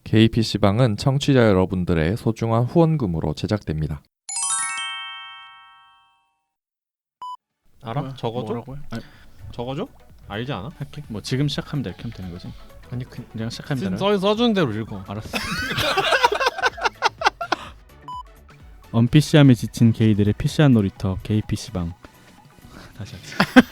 KPC방은 청취자 여러분들의 소중한 후원금으로 제작됩니다. 알아? 적어줘? 뭐라고요? 아니, 적어줘? 알지 않아? 할게. 뭐 지금 시작하면 돼. 이렇게 하면 되는 거지. 아니 그냥 시작하면 되나? 써준 대로 읽어. 알았어. 언PC함에 지친 게이들의 PC한 놀이터 KPC방. 다시 하자.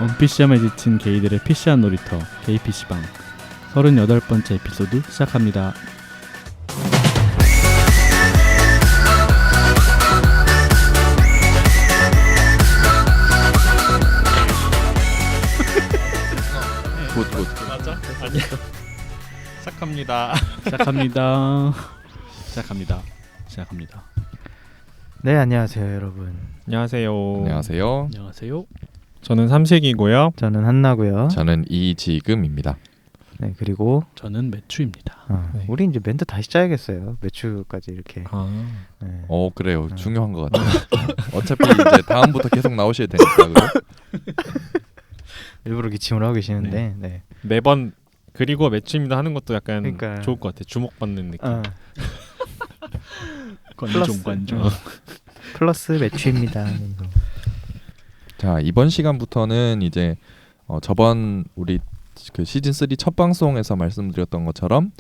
언PC함에 지친 게이들의 PC한 놀이터 KPC방 38번째 에피소드 시작합니다. 굿. 맞아? 아니야. 시작합니다. 시작합니다. 네, 안녕하세요 여러분. 안녕하세요. 안녕하세요. 저는 삼식이고요. 저는 한나고요. 저는 이지금입니다. 네, 그리고 저는 매추입니다. 네. 우리 이제 멘트 다시 짜야겠어요. 매추까지 이렇게. 네. 그래요. 중요한 것 같아요. 어차피 이제 다음부터 계속 나오셔야 되니까. 그죠? 일부러 기침을 하고 계시는데. 네. 매번 그리고 매치입니다 하는 것도 약간 그러니까. 좋을 것 같아. 주목받는 느낌. 관종. 플러스 매추입니다. 자, 이번 시간부터는 이제 저번 우리 그 시즌 3 첫 방송에서 말씀드렸던 것처럼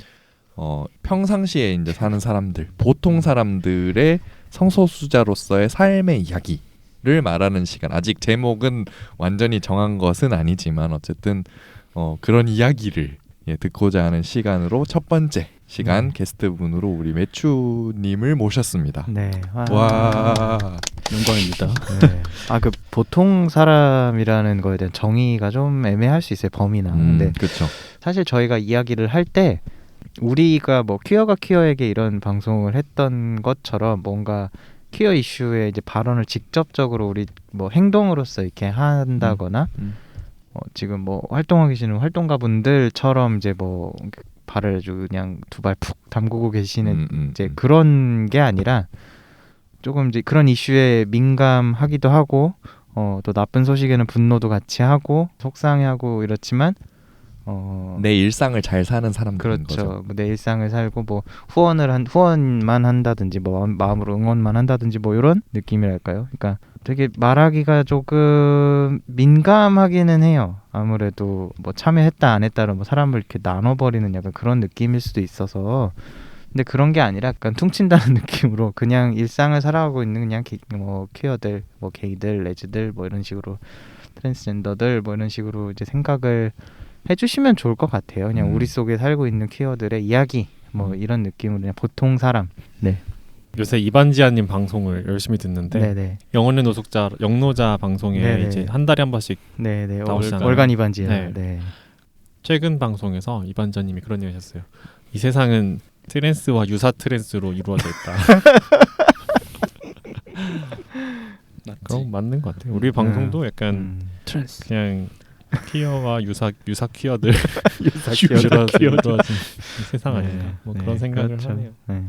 평상시에 이제 사는 사람들, 보통 사람들의 성소수자로서의 삶의 이야기를 말하는 시간. 아직 제목은 완전히 정한 것은 아니지만 어쨌든 그런 이야기를 듣고자 하는 시간으로 첫 번째 시간 게스트분으로 우리 매추님을 모셨습니다. 네. 와. 영광입니다. 네. 그 보통 사람이라는 거에 대한 정의가 좀 애매할 수 있어요. 범위나. 근데 그렇죠. 사실 저희가 이야기를 할 때 우리가 뭐 퀴어가 퀴어에게 이런 방송을 했던 것처럼 뭔가 퀴어 이슈에 이제 발언을 직접적으로 우리 뭐 행동으로서 이렇게 한다거나 지금 뭐 활동하고 계시는 활동가분들처럼 이제 뭐 발을 아주 그냥 두 발 푹 담그고 계시는 이제 그런 게 아니라 조금 이제 그런 이슈에 민감하기도 하고 또 나쁜 소식에는 분노도 같이 하고 속상해하고 이렇지만 내 일상을 잘 사는 사람들인 그렇죠. 거죠. 뭐 내 일상을 살고 뭐 후원만 한다든지 뭐 마음으로 응원만 한다든지 뭐 이런 느낌이랄까요. 그러니까 되게 말하기가 조금 민감하기는 해요. 아무래도 뭐 참여했다 안 했다로 뭐 사람을 이렇게 나눠버리는 약간 그런 느낌일 수도 있어서. 근데 그런 게 아니라 약간 퉁친다는 느낌으로 그냥 일상을 살아가고 있는 그냥 뭐 퀴어들, 뭐 게이들, 레즈들 뭐 이런 식으로 트랜스젠더들 뭐 이런 식으로 이제 생각을 해주시면 좋을 것 같아요. 그냥 우리 속에 살고 있는 퀴어들의 이야기 뭐 이런 느낌으로 그냥 보통 사람. 네. 요새 이반지아님 방송을 열심히 듣는데 네네. 영혼의 노숙자 영노자 방송에 네네. 이제 한 달에 한 번씩 네네. 나오시잖아요. 월간 이반지야. 네. 네. 최근 방송에서 이반자님이 그런 얘기 하셨어요. 이 세상은 트랜스와 유사 트랜스로 이루어져 있다. 그럼 맞는 것 같아요. 우리 방송도 약간 트랜스. 그냥 퀴어와 유사 퀴어들 유사 이루어진 세상 네. 아닌가. 뭐 네, 그런 생각을 그렇죠. 하네요. 네.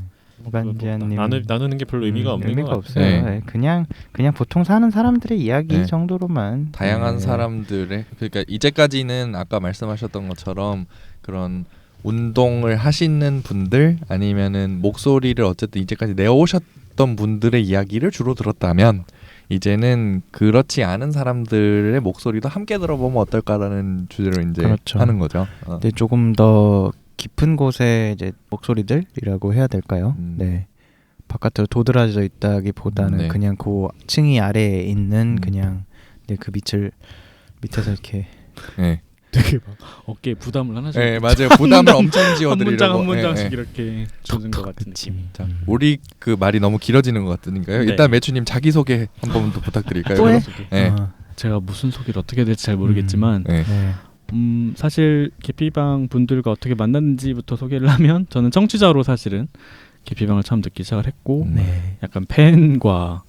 이반지아님 나누는 게 별로 의미가 없는 의미가 것 없어요. 같아요. 네. 그냥 보통 사는 사람들의 이야기 네. 정도로만 다양한 네. 사람들의 그러니까 이제까지는 아까 말씀하셨던 것처럼 그런 운동을 하시는 분들 아니면은 목소리를 어쨌든 이제까지 내오셨던 분들의 이야기를 주로 들었다면 이제는 그렇지 않은 사람들의 목소리도 함께 들어보면 어떨까라는 주제로 이제 그렇죠. 하는 거죠. 근데 조금 더 깊은 곳의 이제 목소리들이라고 해야 될까요? 네. 바깥으로 도드라져 있다기보다는 네. 그냥 그 층이 아래에 있는 그냥 그 밑에서 이렇게 네. 되게 막 어깨에 부담을 하나씩. 네, 맞아요. 부담을 엄청 한 지어드리려고. 문장 한 문장씩 네, 이렇게 주는 것 같은 느낌. 자, 우리 그 말이 너무 길어지는 것 같으니까요. 네. 일단 매추님 자기 소개 한 번 더 부탁드릴까요? 또 해? 네. 제가 무슨 소개를 어떻게 될지 잘 모르겠지만 네. 네. 사실 개피방 분들과 어떻게 만났는지부터 소개를 하면 저는 청취자로 사실은 개피방을 처음 듣기 시작을 했고 네. 약간 팬과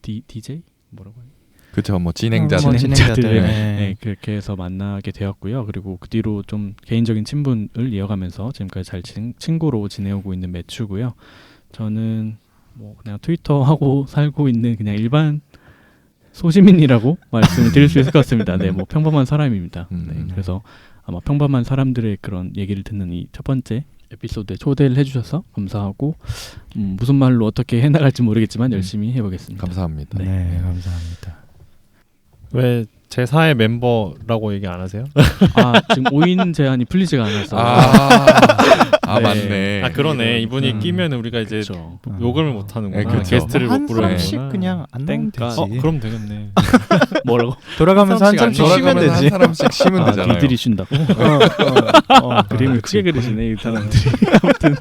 DJ 뭐라고 해요? 그렇죠. 뭐 진행자들. 뭐 진행자들. 네. 네. 네, 그렇게 해서 만나게 되었고요. 그리고 그 뒤로 좀 개인적인 친분을 이어가면서 지금까지 잘 친구로 지내오고 있는 매추고요. 저는 뭐 그냥 트위터 하고 살고 있는 그냥 일반 소시민이라고 말씀을 드릴 수 있을 것 같습니다. 네, 뭐 평범한 사람입니다. 네, 그래서 아마 평범한 사람들의 그런 얘기를 듣는 이 첫 번째 에피소드에 초대를 해주셔서 감사하고 무슨 말로 어떻게 해나갈지 모르겠지만 열심히 해보겠습니다. 감사합니다. 네, 감사합니다. 왜 제4의 멤버라고 얘기 안 하세요? 아 지금 5인 제한이 풀리지가 않아서 아 네. 맞네. 아 그러네. 이분이 음. 끼면 우리가 이제 그렇죠. 욕을 못 하는구나. 네, 그렇죠. 게스트를 한 못 부르는구나. 사람씩 그냥 안 나오면 땡까. 되지. 그럼 되겠네. 뭐라고? 돌아가면서 한 한 사람씩 사람씩 쉬면 돌아가면서 되지. 한 사람씩 쉬면 아, 되잖아요. 니들이 쉰다고? 그림을 크게 그리시네 이 사람들이. 아무튼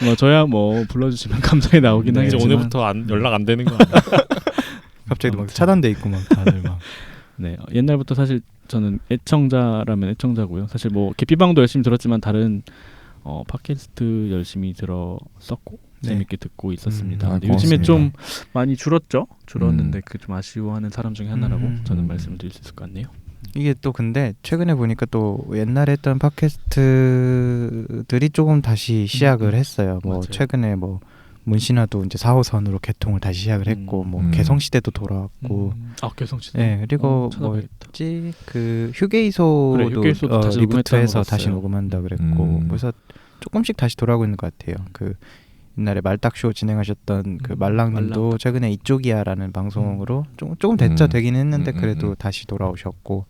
뭐 저야 뭐 불러주시면 감사히 나오긴 이제 하겠지만 오늘부터 연락 안 되는 거 아니야? 갑자기 막 차단돼 있고 막 다들 막. 네 옛날부터 사실 저는 애청자라면 애청자고요. 사실 뭐 개피방도 열심히 들었지만 다른 팟캐스트 열심히 들었었고 네. 재밌게 듣고 있었습니다. 아, 근데 요즘에 고맙습니다. 좀 많이 줄었는데 그 좀 아쉬워하는 사람 중에 하나라고 저는 음. 말씀드릴 수 있을 것 같네요. 이게 또 근데 최근에 보니까 또 옛날에 했던 팟캐스트들이 조금 다시 시작을 했어요. 뭐 맞아요. 최근에 뭐 문신화도 이제 4호선으로 개통을 다시 시작을 했고 뭐 개성시대도 돌아왔고 개성시대. 네 그리고 찾아봐야겠다. 뭐지 그 휴게소도, 그래, 휴게소도 다시 리부트해서 녹음했다는 거 다시 봤어요. 녹음한다 그랬고 그래서 조금씩 다시 돌아오고 있는 것 같아요. 그 옛날에 말딱쇼 진행하셨던 그 말랑님도 말랑. 최근에 이쪽이야라는 방송으로 조금 됐죠. 되긴 했는데 그래도 다시 돌아오셨고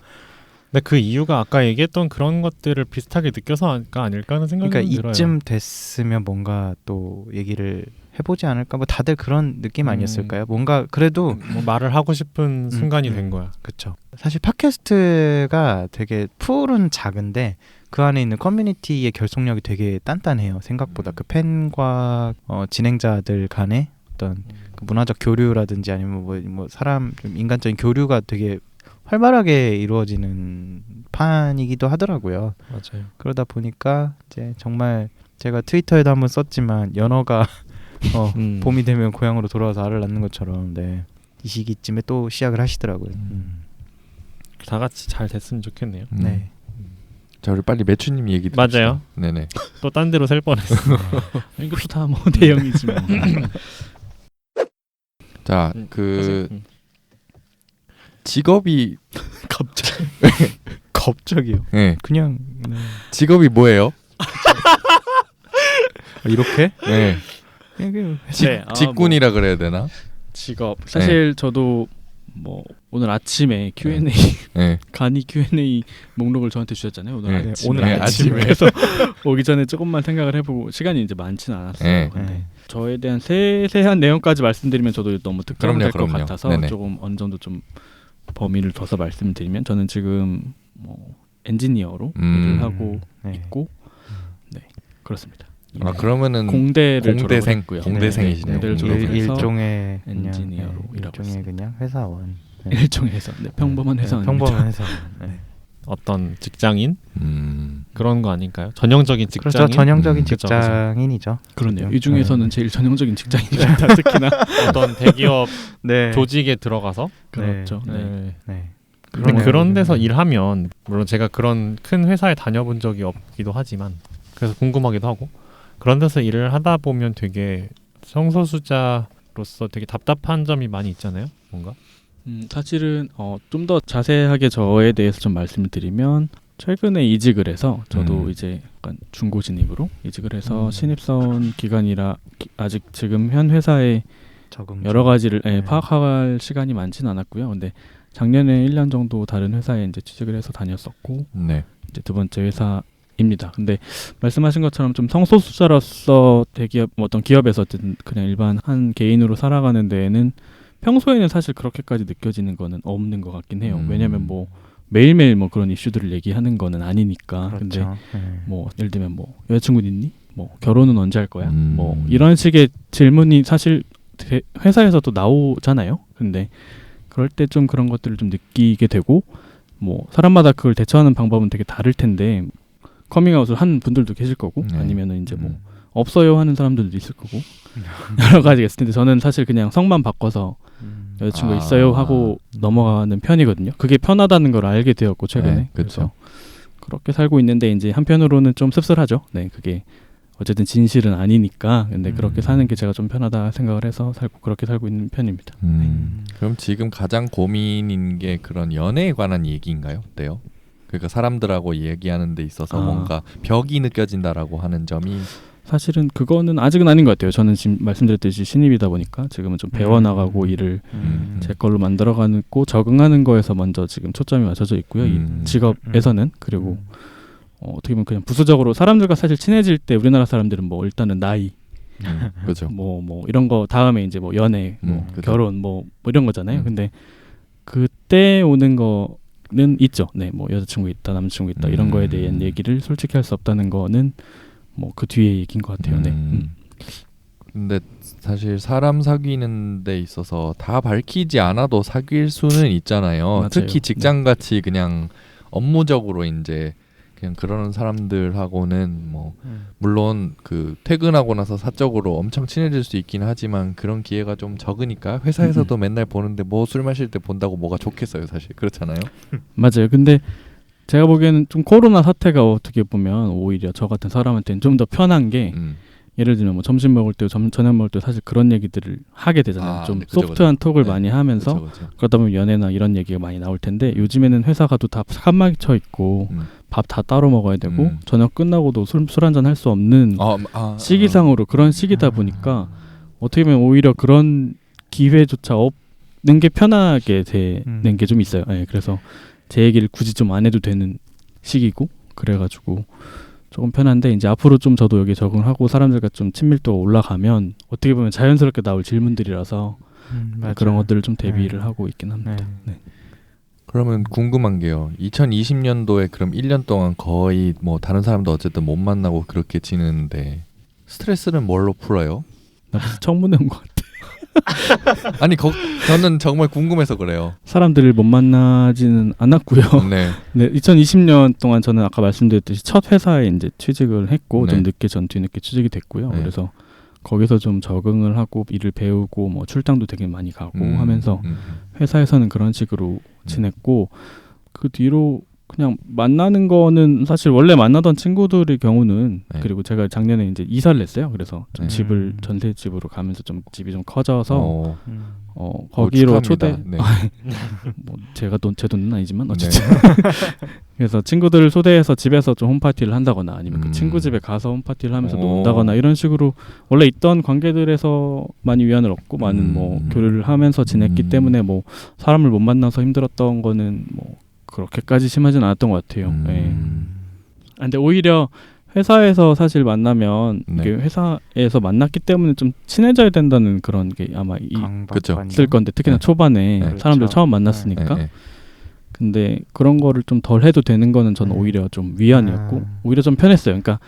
근데 그 이유가 아까 얘기했던 그런 것들을 비슷하게 느껴서가 아닐까 하는 생각이 그러니까 들어요. 이쯤 됐으면 뭔가 또 얘기를 해보지 않을까 뭐 다들 그런 느낌 아니었을까요? 뭔가 그래도 뭐 말을 하고 싶은 순간이 된 거야. 그쵸. 사실 팟캐스트가 되게 풀은 작은데 그 안에 있는 커뮤니티의 결속력이 되게 단단해요. 생각보다 그 팬과 진행자들 간의 어떤 그 문화적 교류라든지 아니면 뭐 사람 좀 인간적인 교류가 되게 활발하게 이루어지는 판이기도 하더라고요. 맞아요. 그러다 보니까 이제 정말 제가 트위터에도 한번 썼지만 연어가 봄이 되면 고향으로 돌아와서 알을 낳는 것처럼 네. 이 시기쯤에 또 시작을 하시더라고요. 다 같이 잘 됐으면 좋겠네요. 네. 자 우리 빨리 매추님 얘기 들읍시다. 맞아요. 네네. 또 딴 데로 셀 뻔했어. 이것도 다 뭐 대형이지만. 자 그 직업이 갑자기요? 네. 그냥 직업이 뭐예요? 이렇게? 네. 네, 직군이라 그래야 되나? 직업. 사실 저도 뭐 오늘 아침에 Q&A 네. 간이 Q&A 목록을 저한테 주셨잖아요. 오늘 네, 아침에. 오늘 아침에. 그래서 오기 전에 조금만 생각을 해보고 시간이 이제 많지는 않았어요. 네. 근데 저에 대한 세세한 내용까지 말씀드리면 저도 너무 특정될 것 그럼요. 같아서 네네. 조금 어느 정도 좀 범위를 둬서 말씀드리면 저는 지금 뭐 엔지니어로 일을 하고 있고 네 그렇습니다. 아 그러면은 공대를 공대생 졸업했고요. 공대생이시네요. 공대를 졸업해서 일종의 엔지니어로 그냥, 일하고 일종의 그냥 회사원. 일종의 회사, 평범한 회사원입니다. 평범한 회사원. 네. 어떤 직장인 그런 거 아닐까요? 전형적인 직장인. 그렇죠. 전형적인 그쵸, 직장인이죠. 그러네요. 그죠? 이 중에서는 제일 전형적인 직장인입니다. 특히나 어떤 대기업 네. 조직에 들어가서 그렇죠. 네. 네. 네. 근데 그러네요. 그런 데서 일하면 물론 제가 그런 큰 회사에 다녀본 적이 없기도 하지만 그래서 궁금하기도 하고 그런 데서 일을 하다 보면 되게 성소수자로서 되게 답답한 점이 많이 있잖아요. 뭔가 사실은 좀 더 자세하게 저에 대해서 좀 말씀을 드리면 최근에 이직을 해서 저도 이제 약간 중고 진입으로 이직을 해서 신입사원 기간이라 아직 지금 현 회사에 적응 여러 가지를 파악할 시간이 많지는 않았고요. 근데 작년에 1년 정도 다른 회사에 이제 취직을 해서 다녔었고 네. 이제 두 번째 회사입니다. 근데 말씀하신 것처럼 좀 성소수자로서 대기업 어떤 기업에서 어쨌든 그냥 일반 한 개인으로 살아가는 데에는 평소에는 사실 그렇게까지 느껴지는 거는 없는 것 같긴 해요. 왜냐하면 뭐 매일매일 뭐 그런 이슈들을 얘기하는 거는 아니니까. 그렇죠. 근데 뭐 예를 들면 뭐 여자친구 있니? 뭐 결혼은 언제 할 거야? 뭐 음. 이런 식의 질문이 사실 회사에서도 나오잖아요. 근데 그럴 때 좀 그런 것들을 좀 느끼게 되고 뭐 사람마다 그걸 대처하는 방법은 되게 다를 텐데 커밍아웃을 한 분들도 계실 거고 아니면은 이제 뭐 없어요 하는 사람들도 있을 거고 여러 가지가 있을 텐데 저는 사실 그냥 성만 바꿔서 여자친구 있어요 하고 넘어가는 편이거든요. 그게 편하다는 걸 알게 되었고 최근에. 네, 그래서 그렇게 살고 있는데 이제 한편으로는 좀 씁쓸하죠. 네, 그게 어쨌든 진실은 아니니까. 근데 그렇게 사는 게 제가 좀 편하다 생각을 해서 그렇게 살고 있는 편입니다. 그럼 지금 가장 고민인 게 그런 연애에 관한 얘기인가요? 어때요? 그러니까 사람들하고 얘기하는 데 있어서 뭔가 벽이 느껴진다라고 하는 점이 사실은 그거는 아직은 아닌 것 같아요. 저는 지금 말씀드렸듯이 신입이다 보니까 지금은 좀 배워나가고 일을 제 걸로 만들어가고 적응하는 거에서 먼저 지금 초점이 맞춰져 있고요. 이 직업에서는. 그리고 어떻게 보면 그냥 부수적으로 사람들과 사실 친해질 때 우리나라 사람들은 뭐 일단은 나이 그렇죠. 뭐 이런 거 다음에 이제 뭐 연애 그죠. 결혼 뭐 이런 거잖아요. 근데 그때 오는 거는 있죠. 네, 뭐 여자친구 있다, 남자친구 있다 이런 거에 대한 얘기를 솔직히 할 수 없다는 거는 뭐 그 뒤에 얘기인 것 같아요. 네. 근데 사실 사람 사귀는 데 있어서 다 밝히지 않아도 사귈 수는 있잖아요. 맞아요. 특히 직장 같이 그냥 업무적으로 이제 그냥 그러는 사람들하고는 뭐 물론 그 퇴근하고 나서 사적으로 엄청 친해질 수 있긴 하지만 그런 기회가 좀 적으니까 회사에서도 맨날 보는데 뭐 술 마실 때 본다고 뭐가 좋겠어요, 사실. 그렇잖아요. 맞아요. 근데 제가 보기에는 좀 코로나 사태가 어떻게 보면 오히려 저 같은 사람한테는 좀 더 편한 게 예를 들면 뭐 점심 먹을 때 저녁 먹을 때 사실 그런 얘기들을 하게 되잖아요. 좀 네, 그죠, 소프트한 그죠. 톡을 네. 많이 하면서 그쵸. 그러다 보면 연애나 이런 얘기가 많이 나올 텐데 요즘에는 회사 가도 다 칸막혀 있고 밥 다 따로 먹어야 되고 저녁 끝나고도 술 한잔 할 수 없는 시기상으로 그런 시기다 보니까 어떻게 보면 오히려 그런 기회조차 없는 게 편하게 되는 게 좀 있어요. 네, 그래서 제 얘기를 굳이 좀 안 해도 되는 시기고 그래가지고 조금 편한데 이제 앞으로 좀 저도 여기 적응을 하고 사람들과 좀 친밀도가 올라가면 어떻게 보면 자연스럽게 나올 질문들이라서 그런 것들을 좀 대비를 하고 있긴 합니다. 네. 그러면 궁금한 게요. 2020년도에 그럼 1년 동안 거의 뭐 다른 사람도 어쨌든 못 만나고 그렇게 지내는데 스트레스는 뭘로 풀어요? 나 벌써 청문회 온 것 같아. 아니 저는 정말 궁금해서 그래요. 사람들을 못 만나지는 않았고요. 네. 네, 2020년 동안 저는 아까 말씀드렸듯이 첫 회사에 이제 취직을 했고 네. 좀 뒤늦게 취직이 됐고요. 네. 그래서 거기서 좀 적응을 하고 일을 배우고 뭐 출장도 되게 많이 가고 하면서 회사에서는 그런 식으로 지냈고 그 뒤로 그냥 만나는 거는 사실 원래 만나던 친구들의 경우는 네. 그리고 제가 작년에 이제 이사를 했어요. 그래서 좀 네. 집을 전세집으로 가면서 좀 집이 좀 커져서 축하합니다. 거기로 초대 네. 뭐 제 돈은 아니지만 어쨌든 그래서 친구들을 초대해서 집에서 좀 홈파티를 한다거나 아니면 그 친구 집에 가서 홈파티를 하면서 논다거나 이런 식으로 원래 있던 관계들에서 많이 위안을 얻고 많은 뭐 교류를 하면서 지냈기 때문에 뭐 사람을 못 만나서 힘들었던 거는 뭐 그렇게까지 심하진 않았던 것 같아요. 네. 근데 오히려 회사에서 사실 만나면 네. 이게 회사에서 만났기 때문에 좀 친해져야 된다는 그런 게 아마 그쵸. 있을 건데 특히나 네. 초반에 네. 사람들 그렇죠. 처음 만났으니까. 네. 근데 그런 거를 좀 덜 해도 되는 거는 저는 오히려 좀 위안이었고 오히려 좀 편했어요. 그러니까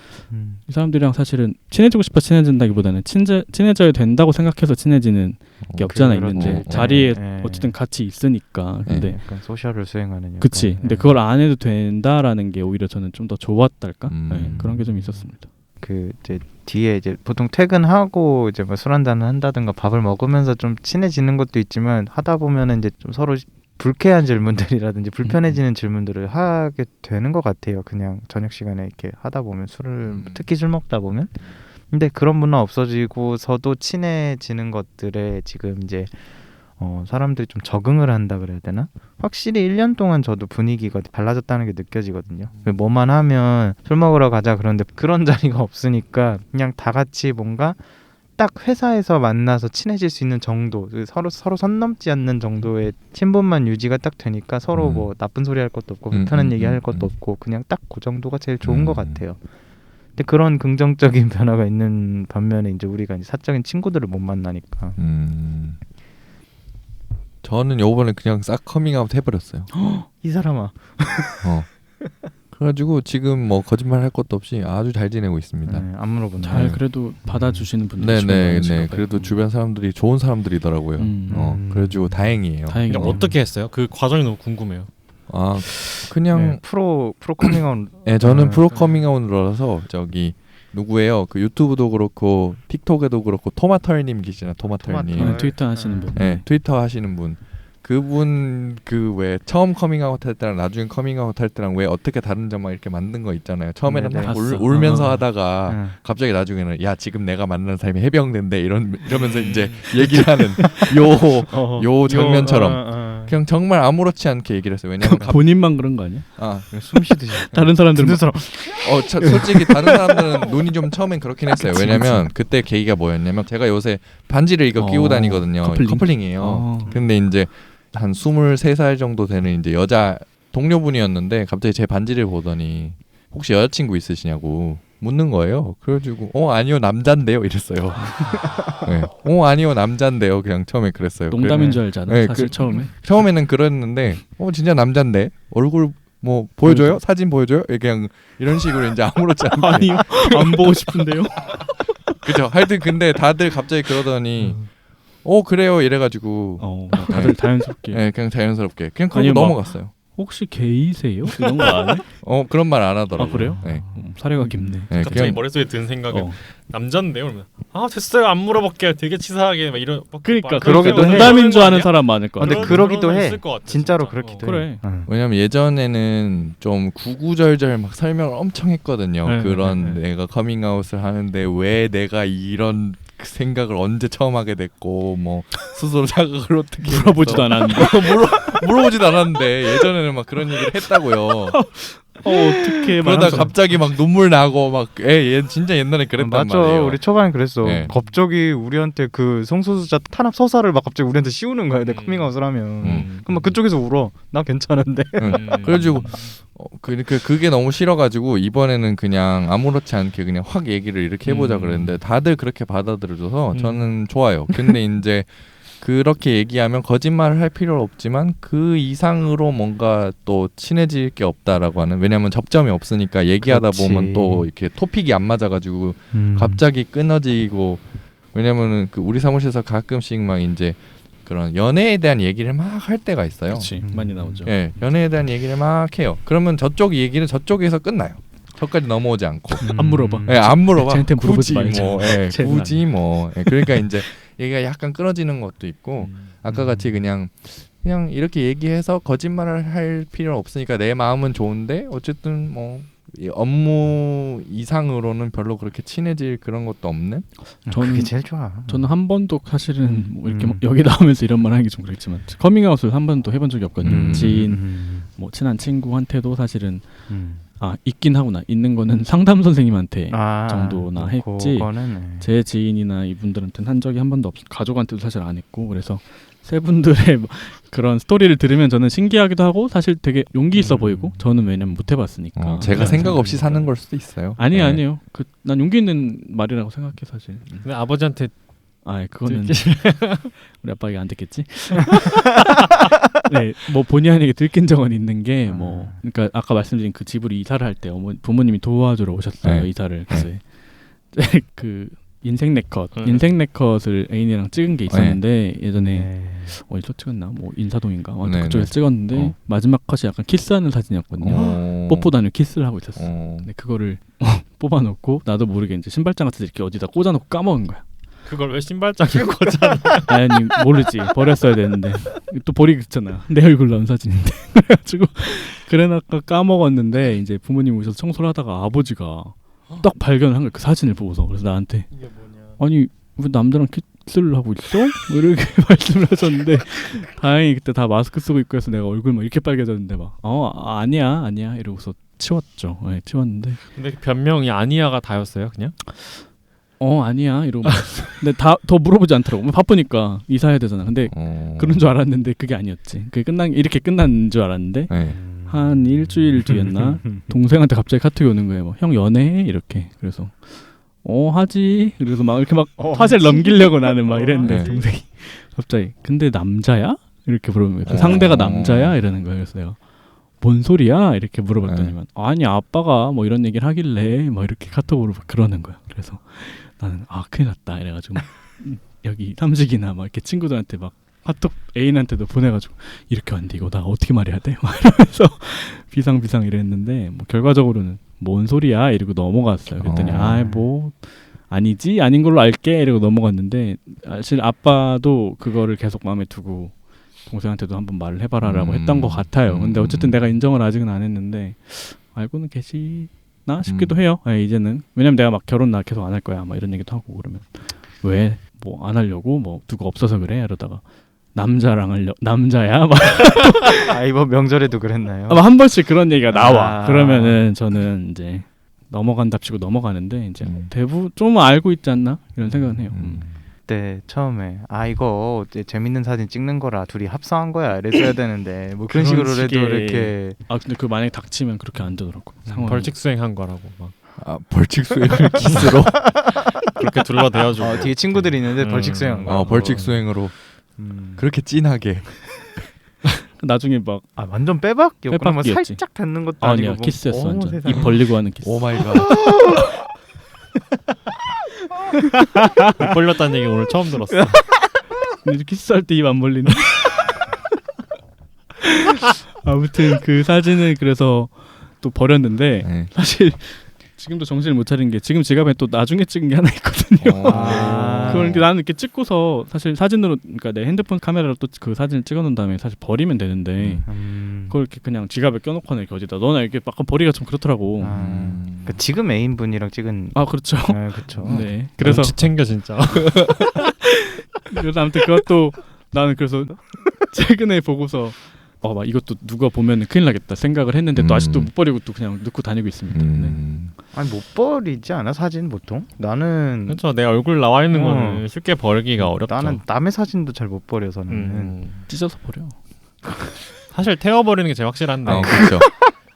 이 사람들이랑 사실은 친해지고 싶어 친해진다기보다는 친해져야 된다고 생각해서 친해지는 게 없잖아 있는데 자리에 어쨌든 같이 있으니까. 근데 약간 소셜을 수행하는. 그치. 근데 그걸 안 해도 된다라는 게 오히려 저는 좀 더 좋았달까? 네, 그런 게 좀 있었습니다. 그 이제 뒤에 이제 보통 퇴근하고 이제 뭐 술 한잔 한다든가 밥을 먹으면서 좀 친해지는 것도 있지만 하다 보면은 이제 좀 서로 불쾌한 질문들이라든지 불편해지는 질문들을 하게 되는 것 같아요. 그냥 저녁 시간에 이렇게 하다 보면 특히 술 먹다 보면. 근데 그런 문화 없어지고서도 친해지는 것들에 지금 이제 사람들이 좀 적응을 한다 그래야 되나? 확실히 1년 동안 저도 분위기가 달라졌다는 게 느껴지거든요. 뭐만 하면 술 먹으러 가자 그런데 그런 자리가 없으니까 그냥 다 같이 뭔가 딱 회사에서 만나서 친해질 수 있는 정도, 서로 선 넘지 않는 정도의 친분만 유지가 딱 되니까 서로 뭐 나쁜 소리 할 것도 없고 불편한 얘기 할 것도 없고 그냥 딱 그 정도가 제일 좋은 것 같아요. 근데 그런 긍정적인 변화가 있는 반면에 이제 우리가 이제 사적인 친구들을 못 만나니까. 저는 요번에 그냥 싹 커밍아웃 해버렸어요. 이 사람아. 그래가지고 지금 뭐 거짓말 할 것도 없이 아주 잘 지내고 있습니다. 네, 안 물어본다. 잘 그래도 받아주시는 분들이 네네네. 그래도 주변 사람들이 좋은 사람들이더라고요. 그래가지고 다행이에요. 그냥 어떻게 했어요? 그 과정이 너무 궁금해요. 그냥 프로 커밍아웃. 네, 저는 프로 커밍아웃으로서 저기 누구예요? 그 유튜브도 그렇고 틱톡에도 그렇고 토마털님 계시나 토마털님. 토마털. 트위터 하시는 분. 네, 트위터 하시는 분. 그분 그 왜 처음 커밍아웃 할 때랑 나중에 커밍아웃 할 때랑 왜 어떻게 다른 점만 이렇게 만든 거 있잖아요. 처음에는 네네. 막 봤어. 울면서 어. 하다가 응. 갑자기 나중에는 야 지금 내가 만나는 사람이 해병대인데 이러면서 이제 얘기를 하는 요 장면처럼 그냥 정말 아무렇지 않게 얘기를 했어요. 왜냐면 본인만 그런 거 아니야? 숨 쉬듯이. 다른 사람들은 듣는 사람. 솔직히 다른 사람들은 눈이 좀 처음엔 그렇긴 했어요. 왜냐면 그때 계기가 뭐였냐면 제가 요새 반지를 이거 끼고 다니거든요. 커플링이에요. 근데 이제 한 23살 정도 되는 이제 여자 동료분이었는데 갑자기 제 반지를 보더니 혹시 여자친구 있으시냐고 묻는 거예요. 그래가지고 아니요 남잔데요 이랬어요. 네. 아니요 남잔데요. 그냥 처음에 그랬어요. 농담인 줄 알잖아. 네, 사실 처음에. 처음에는 그랬는데 진짜 남잔데 얼굴 뭐 보여줘요? 사진 보여줘요? 그냥 이런 식으로 이제 아무렇지 않게 아니요. 안 보고 싶은데요. 그죠. 하여튼 근데 다들 갑자기 그러더니 그래요 이래가지고 다들 자연스럽게. 네, 그냥 자연스럽게 그냥 그러고 아니요, 막 넘어갔어요. 혹시 게이세요? 이런 거 안 해? 그런 말 안 하더라고요. 아 그래요? 네. 사례가 깊네. 네, 갑자기 그냥 머릿속에 드는 생각은 남잔데요. 그러면 됐어요. 안 물어볼게요. 되게 치사하게 막 이런. 그러니까 그러기도 해. 농담인 줄 아는 사람 많을 거야. 근데 그러기도 해. 있을 것 같아, 진짜로 진짜. 그렇기도 그래. 해. 응. 왜냐면 예전에는 좀 구구절절 막 설명을 엄청 했거든요. 네, 그런 네. 내가 커밍아웃을 하는데 왜 내가 이런 생각을 언제 처음 하게 됐고 뭐 스스로 자각을 어떻게 물어보지도 않았는데. 물어보지도 않았는데 예전에는 막 그런 얘기를 했다고요. 어떻게 그러다 갑자기 막 눈물 나고 막 얘 진짜 옛날에 그랬단 맞죠. 말이에요. 우리 초반에 그랬어. 네. 갑자기 우리한테 그 성소수자 탄압 서사를 막 갑자기 우리한테 씌우는 거야. 내 커밍아웃을 하면. 그럼 막 그쪽에서 울어. 나 괜찮은데. 그래가지고 그게 너무 싫어가지고 이번에는 그냥 아무렇지 않게 그냥 확 얘기를 이렇게 해보자 그랬는데 다들 그렇게 받아들여줘서 저는 좋아요. 근데 이제 그렇게 얘기하면 거짓말을 할 필요는 없지만 그 이상으로 뭔가 또 친해질 게 없다라고 하는, 왜냐면 접점이 없으니까 얘기하다 그렇지. 보면 또 이렇게 토픽이 안 맞아가지고 갑자기 끊어지고, 왜냐면은 그 우리 사무실에서 가끔씩 막 이제 그런 연애에 대한 얘기를 막 할 때가 있어요. 그렇지. 많이 나오죠. 예, 연애에 대한 얘기를 막 해요. 그러면 저쪽 얘기는 저쪽에서 끝나요. 저까지 넘어오지 않고. 안 물어봐. 예, 안 물어봐. 쟤한테 물어보지 굳이 말자. 뭐, 예, 쟤는 굳이 뭐. 예, 그러니까 이제 얘기가 약간 끊어지는 것도 있고, 아까 같이 그냥 이렇게 얘기해서 거짓말을 할 필요는 없으니까 내 마음은 좋은데 어쨌든 뭐 이 업무 이상으로는 별로 그렇게 친해질 그런 것도 없는. 그게 제일 좋아. 저는 한 번도 사실은 뭐 이렇게 막 여기 나오면서 이런 말 하기 좀 그렇지만 커밍아웃을 한 번도 해본 적이 없거든요. 지인, 뭐 친한 친구한테도 사실은 있긴 하구나. 있는 거는 상담 선생님한테 정도나 했지. 제 지인이나 이분들한테는 한 적이 한 번도 없어. 가족한테도 사실 안 했고. 그래서 세 분들의 그런 스토리를 들으면 저는 신기하기도 하고 사실 되게 용기 있어 보이고, 저는 왜냐면 못 해봤으니까. 제가 생각 없이 사는 걸 수도 있어요. 아니에요. 난 용기 있는 말이라고 생각해 사실. 근데 아버지한테 그거는 우리 아빠가 안 듣겠지. 네, 뭐 본의 아니게 들킨 적은 있는 게 뭐, 그러니까 아까 말씀드린 그 집으로 이사를 할 때 부모님이 도와주러 오셨어요. 네. 이사를. 그래서 그 인생 네컷을 애인이랑 찍은 게 있었는데 예전에 어디서 찍었나? 뭐 인사동인가? 그쪽에서 찍었는데 마지막 컷이 약간 키스하는 사진이었거든요. 뽀뽀도 아니고 키스를 하고 있었어. 근데 그거를 뽑아놓고 나도 모르게 이제 신발장 같은 데 이렇게 어디다 꽂아놓고 까먹은 거야. 그걸 왜 신발장에 꽂아? 아니 모르지, 버렸어야 되는데 또 버리기 귀찮아. 내 얼굴 나온 사진인데. 그래가지고 그래놨다 까먹었는데 이제 부모님 오셔서 청소를 하다가 아버지가 딱 발견을 한 거야, 그 사진을 보고서. 그래서 나한테 이게 뭐냐? 아니 왜 남자랑 키스를 하고 있어? 뭐 이렇게 말씀을 하셨는데 다행히 그때 다 마스크 쓰고 있고 해서 내가 얼굴 막 이렇게 빨개졌는데 막 아니야 이러고서 치웠죠. 네, 치웠는데 근데 그 변명이 아니야가 다였어요, 그냥? 아니야 이러고. 근데 더 물어보지 않더라고. 바쁘니까 이사해야 되잖아. 근데 그런 줄 알았는데 그게 아니었지. 그게 이렇게 끝난 줄 알았는데 한 일주일 뒤였나 동생한테 갑자기 카톡이 오는 거예요. 뭐, 형 연애해? 이렇게. 그래서 하지. 그래서 막 이렇게 막 화제를 넘기려고 나는 막 이랬는데 동생이 갑자기 근데 남자야? 이렇게 물어보는 거예요. 상대가 남자야? 이러는 거예요. 그래서 내가 뭔 소리야? 이렇게 물어봤더니만 아니 아빠가 뭐 이런 얘기를 하길래 뭐 이렇게 카톡으로 그러는 거야. 그래서 나는 큰일 났다 이래가지고 여기 삼식이나 막 이렇게 친구들한테 막 카톡 애인한테도 보내가지고 이렇게 왔는데 이거 나 어떻게 말해야 돼? 막 이러면서 비상 이랬는데 뭐 결과적으로는 뭔 소리야 이러고 넘어갔어요. 그랬더니 어. 뭐 아니지 아닌 걸로 알게 이러고 넘어갔는데 사실 아빠도 그거를 계속 마음에 두고 동생한테도 한번 말을 해봐라라고 했던 것 같아요. 근데 어쨌든 내가 인정을 아직은 안 했는데 알고는 계시나 싶기도 해요. 네, 이제는 왜냐면 내가 막 결혼 나 계속 안 할 거야 막 이런 얘기도 하고 그러면 왜 뭐 안 하려고 뭐 누가 없어서 그래 이러다가 남자랑 하려 남자야 막 아 이번 명절에도 그랬나요? 아마 한 번씩 그런 얘기가 나와. 아. 그러면은 저는 이제 넘어간답시고 넘어가는데 이제 대부분 좀 알고 있지 않나 이런 생각은 해요. 네 처음에 이거 이제 재밌는 사진 찍는 거라 둘이 합성한 거야 이랬어야 되는데 뭐 그런 식으로 해도 식의- 이렇게 근데 그 만약에 닥치면 그렇게 안 되더라고. 상황이. 벌칙 수행한 거라고 막 벌칙 수행을 키스로. 그렇게 둘러대어주고. 뒤에 친구들이 있는데 벌칙 수행한 거. 벌칙 수행으로 그렇게 진하게. 나중에 막 완전 빼박이었구나. 뭐 빼박이었지. 살짝 닿는 것도 아니야 아니고. 키스였어 어머, 완전. 세상에. 입 벌리고 하는 키스. 오 마이 갓. 못 벌렸다는 얘기 오늘 처음 들었어. 근데 키스할 때 입 안 벌리는. 아무튼 그 사진을 그래서 또 버렸는데 네. 사실 지금도 정신을 못 차린 게 지금 지갑에 또 나중에 찍은 게 하나 있거든요. 그걸 이렇게 나는 이렇게 찍고서 사실 사진으로 그러니까 내 핸드폰 카메라로 또 그 사진을 찍어놓은 다음에 사실 버리면 되는데 그걸 이렇게 그냥 지갑에 껴놓거나 이렇게 어디다 너나 이렇게 약간 버리기가 좀 그렇더라고. 그러니까 지금 애인분이랑 찍은. 그렇죠. 네, 그렇죠. 네. 그래서 눈치 챙겨 진짜. 그래서 아무튼 그것도 나는 그래서 최근에 보고서 막 이것도 누가 보면 큰일 나겠다 생각을 했는데 또 아직도 못 버리고 또 그냥 넣고 다니고 있습니다. 네. 아니 못 버리지 않아 사진 보통? 나는 그렇죠. 내 얼굴 나와 있는 어. 거는 쉽게 버리기가 어렵죠. 나는 남의 사진도 잘 못 버려서 나는. 찢어서 버려. 사실 태워버리는 게 제일 확실한데. 그렇죠.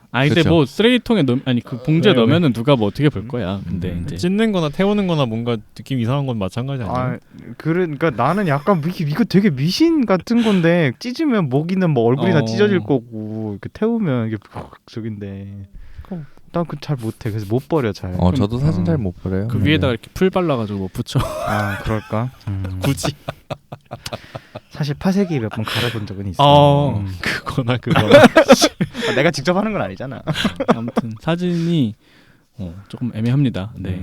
근데 그쵸. 뭐 쓰레기통에 그 봉지에 왜? 넣으면은 누가 뭐 어떻게 볼 거야. 근데 이제 찢는 거나 태우는 거나 뭔가 느낌 이상한 건 마찬가지 아니에요? 그러니까 나는 약간 이거 되게 미신 같은 건데 찢으면 목이나 뭐 얼굴이나 찢어질 거고 이렇게 태우면 이게 저긴데. 난 그 잘 못해. 그래서 못 버려 잘. 저도 사진 잘 못 버려요. 그 위에다가 이렇게 풀 발라가지고 뭐 붙여. 그럴까? 굳이. 사실 파쇄기 몇 번 갈아본 적은 있어. 그거나 내가 직접 하는 건 아니잖아. 아무튼 사진이 조금 애매합니다. 네.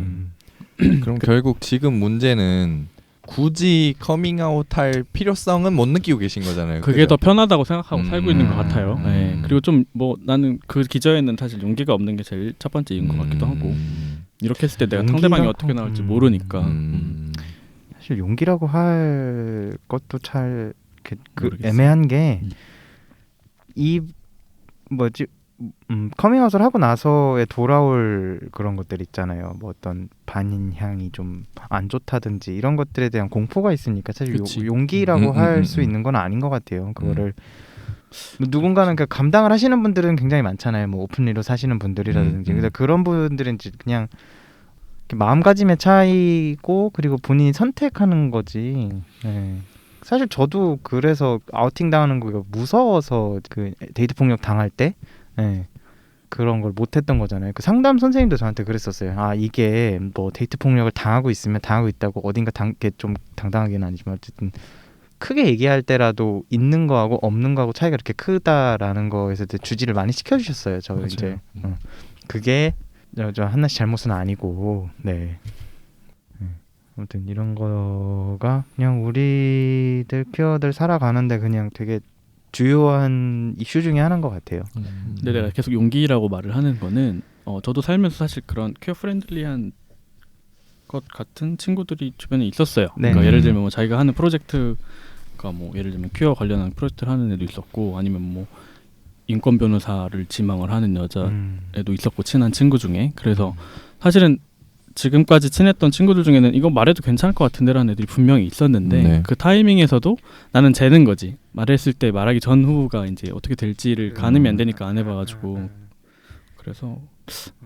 그럼 결국 지금 문제는 굳이 커밍아웃할 필요성은 못 느끼고 계신 거잖아요. 그게 그죠? 더 편하다고 생각하고 살고 있는 것 같아요. 음. 네. 그리고 좀 뭐 나는 그 기저에는 사실 용기가 없는 게 제일 첫 번째 이유인 것 같기도 하고 이렇게 했을 때 내가 상대방이 어떻게 나올지 모르니까. 사실 용기라고 할 것도 잘 모르겠어요. 애매한 게 이 뭐지 커밍아웃을 하고 나서에 돌아올 그런 것들 있잖아요. 뭐 어떤 반인향이 좀 안 좋다든지 이런 것들에 대한 공포가 있으니까 사실 그치. 용기라고 할 수 있는 건 아닌 것 같아요. 그거를 뭐 누군가는 그 감당을 하시는 분들은 굉장히 많잖아요. 뭐 오픈리로 사시는 분들이라든지. 그래서 그런 분들은 이제 그냥 마음가짐의 차이고 그리고 본인이 선택하는 거지. 네. 사실 저도 그래서 아우팅 당하는 거 무서워서 그 데이트 폭력 당할 때 그런 걸 못했던 거잖아요. 그 상담 선생님도 저한테 그랬었어요. 이게 뭐 데이트 폭력을 당하고 있으면 당하고 있다고 어딘가 좀 당당하게는 아니지만 어쨌든 크게 얘기할 때라도 있는 거하고 없는 거하고 차이가 이렇게 크다라는 거에서 이제 주지를 많이 시켜주셨어요. 저 맞아요. 이제 그게 저 한나 씨 잘못은 아니고 아무튼 이런 거가 그냥 우리들 퓨어들 살아가는데 그냥 되게 주요한 이슈 중에 하나인 것 같아요. 근데 내가 계속 용기라고 말을 하는 거는 저도 살면서 사실 그런 퀘어 프렌들리한 것 같은 친구들이 주변에 있었어요. 네. 그러니까 예를 들면 뭐 자기가 하는 프로젝트가 뭐 예를 들면 퀘어 관련한 프로젝트를 하는 애도 있었고 아니면 뭐 인권 변호사를 지망을 하는 여자애도 있었고 친한 친구 중에 그래서 사실은 지금까지 친했던 친구들 중에는 이거 말해도 괜찮을 것 같은데라는 애들이 분명히 있었는데 네. 그 타이밍에서도 나는 재는 거지 말했을 때 말하기 전후가 이제 어떻게 될지를 가늠이 안 되니까 안 해봐가지고 그래서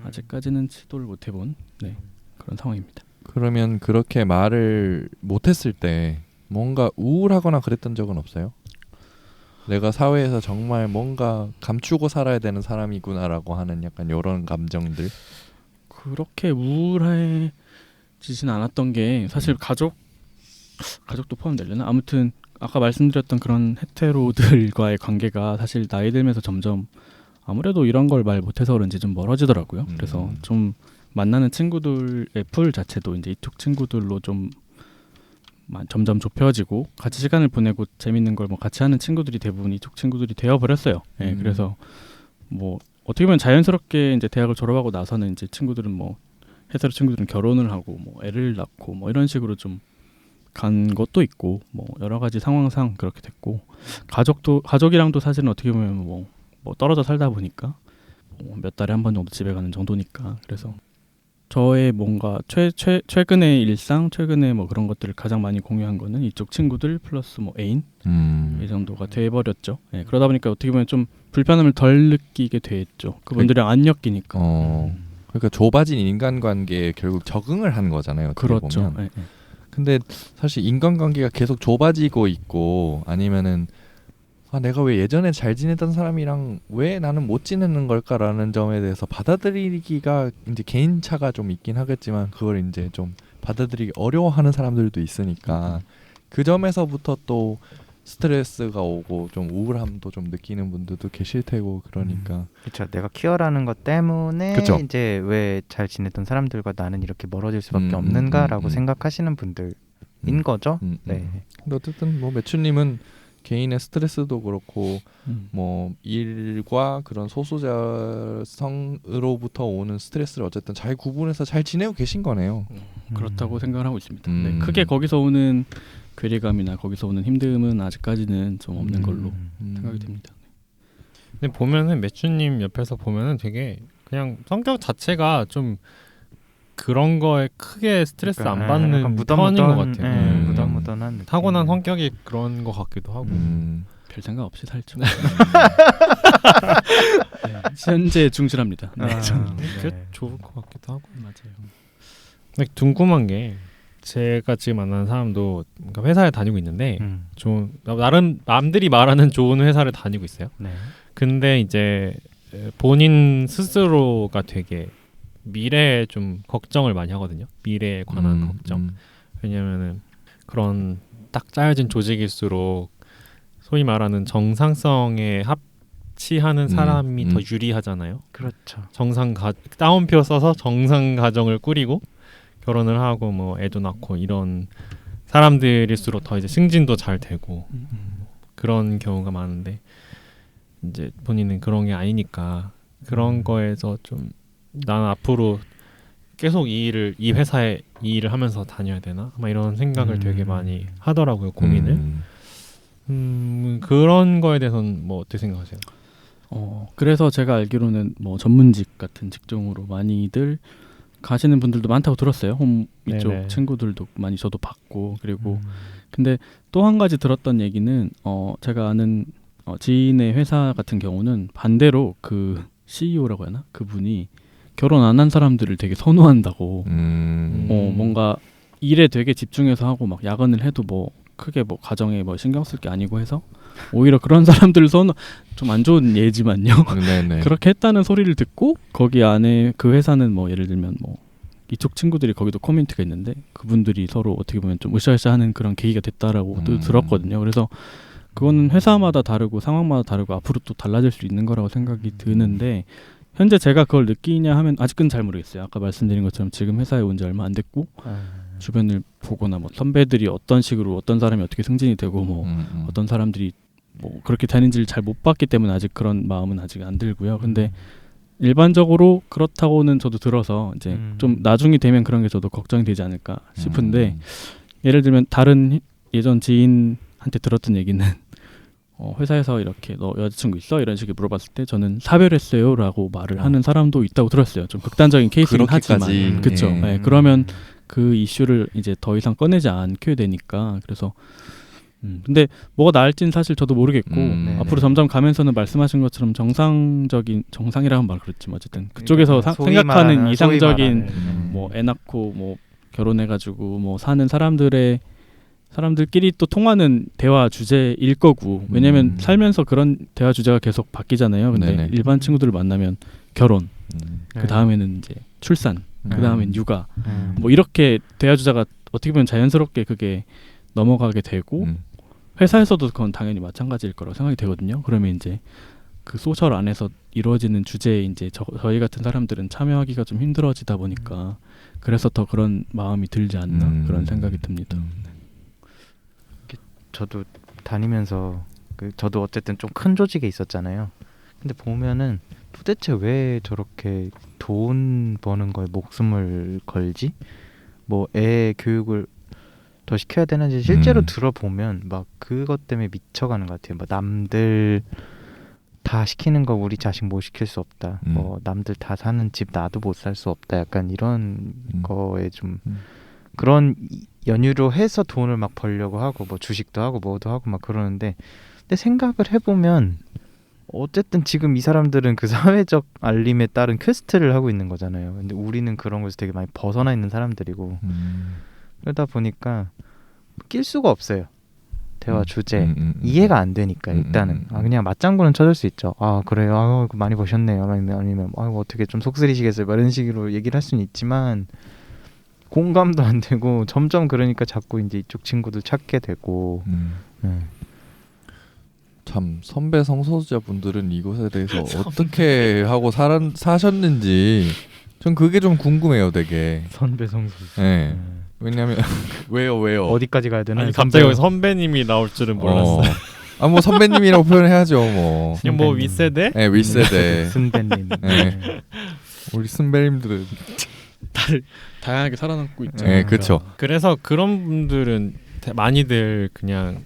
아직까지는 시도를 못 해본 그런 상황입니다. 그러면 그렇게 말을 못했을 때 뭔가 우울하거나 그랬던 적은 없어요? 내가 사회에서 정말 뭔가 감추고 살아야 되는 사람이구나라고 하는 약간 이런 감정들. 그렇게 우울해지진 않았던 게 사실 가족도 포함되려나? 아무튼 아까 말씀드렸던 그런 헤테로들과의 관계가 사실 나이 들면서 점점 아무래도 이런 걸 말 못해서 그런지 좀 멀어지더라고요. 그래서 좀 만나는 친구들의 풀 자체도 이제 이쪽 친구들로 좀 점점 좁혀지고 같이 시간을 보내고 재밌는 걸 뭐 같이 하는 친구들이 대부분 이쪽 친구들이 되어버렸어요. 예, 그래서 뭐 어떻게 보면 자연스럽게 이제 대학을 졸업하고 나서는 이제 친구들은 뭐 회사로 친구들은 결혼을 하고 뭐 애를 낳고 뭐 이런 식으로 좀 간 것도 있고 뭐 여러 가지 상황상 그렇게 됐고 가족이랑도 사실은 어떻게 보면 뭐 떨어져 살다 보니까 몇 달에 한 번 정도 집에 가는 정도니까 그래서 저의 뭔가 최근의 일상 최근에 뭐 그런 것들을 가장 많이 공유한 거는 이쪽 친구들 플러스 뭐 애인 이 정도가 돼버렸죠. 예, 그러다 보니까 어떻게 보면 좀 불편함을 덜 느끼게 됐죠. 그분들이랑 안 엮이니까. 그러니까 좁아진 인간관계에 결국 적응을 한 거잖아요. 그렇죠. 보면. 근데 사실 인간관계가 계속 좁아지고 있고 아니면은 내가 왜 예전에 잘 지내던 사람이랑 왜 나는 못 지내는 걸까라는 점에 대해서 받아들이기가 이제 개인차가 좀 있긴 하겠지만 그걸 이제 좀 받아들이기 어려워하는 사람들도 있으니까 그 점에서부터 또 스트레스가 오고 좀 우울함도 좀 느끼는 분들도 계실 테고 그러니까 그렇죠. 내가 퀴어라는 것 때문에 그쵸. 이제 왜 잘 지냈던 사람들과 나는 이렇게 멀어질 수밖에 없는가라고 생각하시는 분들인 거죠. 네. 근데 어쨌든 뭐 매추님은 개인의 스트레스도 그렇고 뭐 일과 그런 소수자성으로부터 오는 스트레스를 어쨌든 잘 구분해서 잘 지내고 계신 거네요. 그렇다고 생각을 하고 있습니다. 네, 크게 거기서 오는 괴리감이나 거기서 오는 힘듦은 아직까지는 좀 없는 걸로 생각이 됩니다. 근데 보면은 매추님 옆에서 보면은 되게 그냥 성격 자체가 좀 그런 거에 크게 스트레스 안 받는 편인 것 같아요. 무던무던한 느낌. 타고난 성격이 그런 것 같기도 하고. 별 생각 없이 살죠. 네, 현재 충실합니다. 네, 그게 좋을 것 같기도 하고. 맞아요. 근데 궁금한 게 제가 지금 만나는 사람도 그러니까 회사에 다니고 있는데 좀 나름 남들이 말하는 좋은 회사를 다니고 있어요. 네. 근데 이제 본인 스스로가 되게 미래에 좀 걱정을 많이 하거든요. 미래에 관한 걱정. 왜냐면은 그런 딱 짜여진 조직일수록 소위 말하는 정상성에 합치하는 사람이 더 유리하잖아요. 그렇죠. 따옴표 써서 정상 가정을 꾸리고 결혼을 하고 뭐 애도 낳고 이런 사람들일수록 더 이제 승진도 잘 되고 그런 경우가 많은데 이제 본인은 그런 게 아니니까 그런 거에서 좀 나는 앞으로 계속 이 회사에 이 일을 하면서 다녀야 되나? 막 이런 생각을 되게 많이 하더라고요. 고민을. 그런 거에 대해서는 뭐 어떻게 생각하세요? 그래서 제가 알기로는 뭐 전문직 같은 직종으로 많이들 가시는 분들도 많다고 들었어요. 이쪽 네네. 친구들도 많이 저도 봤고 그리고 근데 또 한 가지 들었던 얘기는 제가 아는 지인의 회사 같은 경우는 반대로 그 CEO라고 하나? 그분이 결혼 안 한 사람들을 되게 선호한다고. 뭔가 일에 되게 집중해서 하고 막 야근을 해도 뭐 크게 뭐 가정에 뭐 신경 쓸 게 아니고 해서 오히려 그런 사람들을 좀 안 좋은 예지만요. 그렇게 했다는 소리를 듣고 거기 안에 그 회사는 뭐 예를 들면 뭐 이쪽 친구들이 거기도 커뮤니티가 있는데 그분들이 서로 어떻게 보면 좀 으쌰으쌰하는 그런 계기가 됐다라고 또 들었거든요. 그래서 그거는 회사마다 다르고 상황마다 다르고 앞으로 또 달라질 수 있는 거라고 생각이 드는데 현재 제가 그걸 느끼냐 하면 아직은 잘 모르겠어요. 아까 말씀드린 것처럼 지금 회사에 온 지 얼마 안 됐고 주변을 보거나 뭐 선배들이 어떤 식으로 어떤 사람이 어떻게 승진이 되고 뭐 어떤 사람들이 뭐 그렇게 되는지를 잘 못 봤기 때문에 아직 그런 마음은 아직 안 들고요. 근데 일반적으로 그렇다고는 저도 들어서 이제 좀 나중이 되면 그런 게 저도 걱정이 되지 않을까 싶은데 예를 들면 다른 예전 지인한테 들었던 얘기는 회사에서 이렇게 너 여자친구 있어? 이런 식으로 물어봤을 때 저는 사별했어요 라고 말을 하는 사람도 있다고 들었어요. 좀 극단적인 케이스긴 하지만 그렇죠. 네, 그러면 그 이슈를 이제 더 이상 꺼내지 않게 되니까 그래서 근데 뭐가 나을지는 사실 저도 모르겠고 앞으로 점점 가면서는 말씀하신 것처럼 정상이라는 말 그렇지만 어쨌든 그쪽에서 생각하는 이상적인 뭐 애 낳고 뭐 결혼해가지고 뭐 사는 사람들끼리 또 통하는 대화 주제일 거고 왜냐면 살면서 그런 대화 주제가 계속 바뀌잖아요. 근데 일반 친구들을 만나면 결혼 그 다음에는 이제 출산 그 다음엔 육아 뭐 이렇게 대화 주제가 어떻게 보면 자연스럽게 그게 넘어가게 되고 회사에서도 그건 당연히 마찬가지일 거라고 생각이 되거든요. 그러면 이제 그 소셜 안에서 이루어지는 주제에 이제 저희 같은 사람들은 참여하기가 좀 힘들어지다 보니까 그래서 더 그런 마음이 들지 않나 그런 생각이 듭니다. 저도 다니면서 저도 어쨌든 좀 큰 조직에 있었잖아요. 근데 보면은 도대체 왜 저렇게 돈 버는 거에 목숨을 걸지? 뭐 애 교육을 더 시켜야 되는지 실제로 들어보면 막 그것 때문에 미쳐가는 것 같아요. 뭐 남들 다 시키는 거 우리 자식 못 시킬 수 없다. 뭐 남들 다 사는 집 나도 못 살 수 없다. 약간 이런 거에 좀 그런 연유로 해서 돈을 막 벌려고 하고 뭐 주식도 하고 뭐도 하고 막 그러는데 근데 생각을 해보면 어쨌든 지금 이 사람들은 그 사회적 알림에 따른 퀘스트를 하고 있는 거잖아요. 근데 우리는 그런 것에서 되게 많이 벗어나 있는 사람들이고 그러다 보니까 낄 수가 없어요. 대화 주제 이해가 안 되니까 일단은 그냥 맞장구는 쳐줄 수 있죠. 아 그래요, 아 많이 버셨네요. 아니면 어떻게 좀 속쓰리시겠어요. 이런 식으로 얘기를 할 수는 있지만 공감도 안 되고 점점 그러니까 자꾸 이제 이쪽 친구들 찾게 되고. 참 선배 성소수자분들은 이것에 대해서 어떻게 하고 사셨는지 전 그게 좀 궁금해요, 되게. 선배 성수. 네. 왜냐면 왜요? 어디까지 가야 되나? 아니 갑자기 여기 선배님이 나올 줄은 몰랐어요. 뭐 선배님이라고 표현해야죠, 뭐. 그냥 뭐 윗세대? 네, 윗세대. 순배님. 네. 우리 선배님들은 다양하게 살아남고 있죠. 네, 그렇죠. 그래서 그런 분들은 많이들 그냥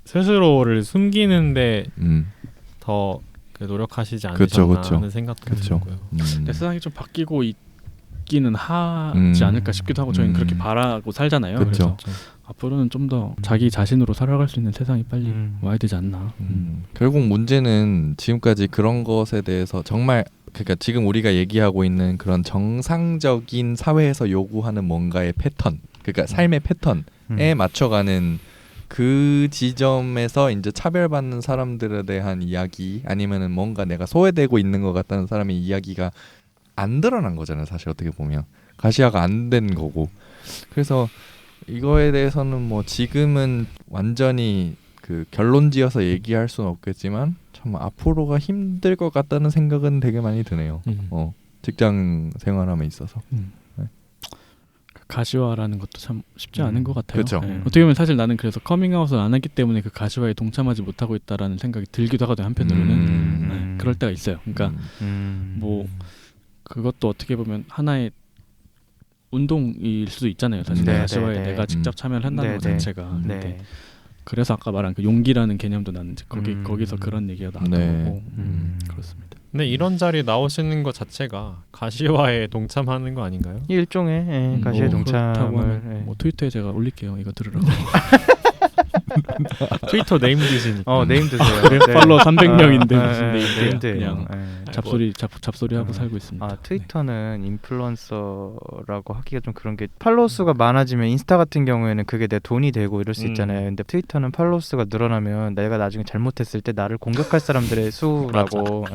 스스로를 숨기는데 더 노력하시지 않으셨나 그쵸. 하는 생각도 들고요. 근데 세상이 좀 바뀌고 있기는 하지 않을까 싶기도 하고 저희는 그렇게 바라고 살잖아요. 그쵸. 그래서 앞으로는 좀 더 자기 자신으로 살아갈 수 있는 세상이 빨리 와야 되지 않나. 결국 문제는 지금까지 그런 것에 대해서 정말 그러니까 지금 우리가 얘기하고 있는 그런 정상적인 사회에서 요구하는 뭔가의 패턴, 그러니까 삶의 패턴에 맞춰가는 그 지점에서 이제 차별받는 사람들에 대한 이야기 아니면은 뭔가 내가 소외되고 있는 것 같다는 사람의 이야기가 안 드러난 거잖아요. 사실 어떻게 보면 가시화가 안 된 거고. 그래서 이거에 대해서는 뭐 지금은 완전히 그 결론지어서 얘기할 수는 없겠지만 참 앞으로가 힘들 것 같다는 생각은 되게 많이 드네요. 직장 생활함에 있어서. 가시화라는 것도 참 쉽지 않은 것 같아요. 그쵸. 네. 어떻게 보면 사실 나는 그래서 커밍아웃을 안 했기 때문에 그 가시화에 동참하지 못하고 있다라는 생각이 들기도 하거든요. 한편으로는 그럴 때가 있어요. 그러니까 뭐 그것도 어떻게 보면 하나의 운동일 수도 있잖아요. 사실 가시화에 내가 직접 참여를 한다는 것 자체가. 근데 그래서 아까 말한 그 용기라는 개념도 나는 이제 거기서 그런 얘기가 나왔던 거고 그렇습니다. 근데 이런 자리 나오시는 것 자체가 가시화에 동참하는 거 아닌가요? 일종의 가시화 동참을 뭐 트위터에 제가 올릴게요. 이거 들으라고. 트위터 네임 드시니까. 네임 드세요. 팔로워 300명인데 무슨 네임 그냥 잡소리 하고 살고 있습니다. 트위터는 인플루언서라고 하기가 좀 그런 게 팔로워 수가 많아지면 인스타 같은 경우에는 그게 내 돈이 되고 이럴 수 있잖아요. 근데 트위터는 팔로워 수가 늘어나면 내가 나중에 잘못했을 때 나를 공격할 사람들의 수라고.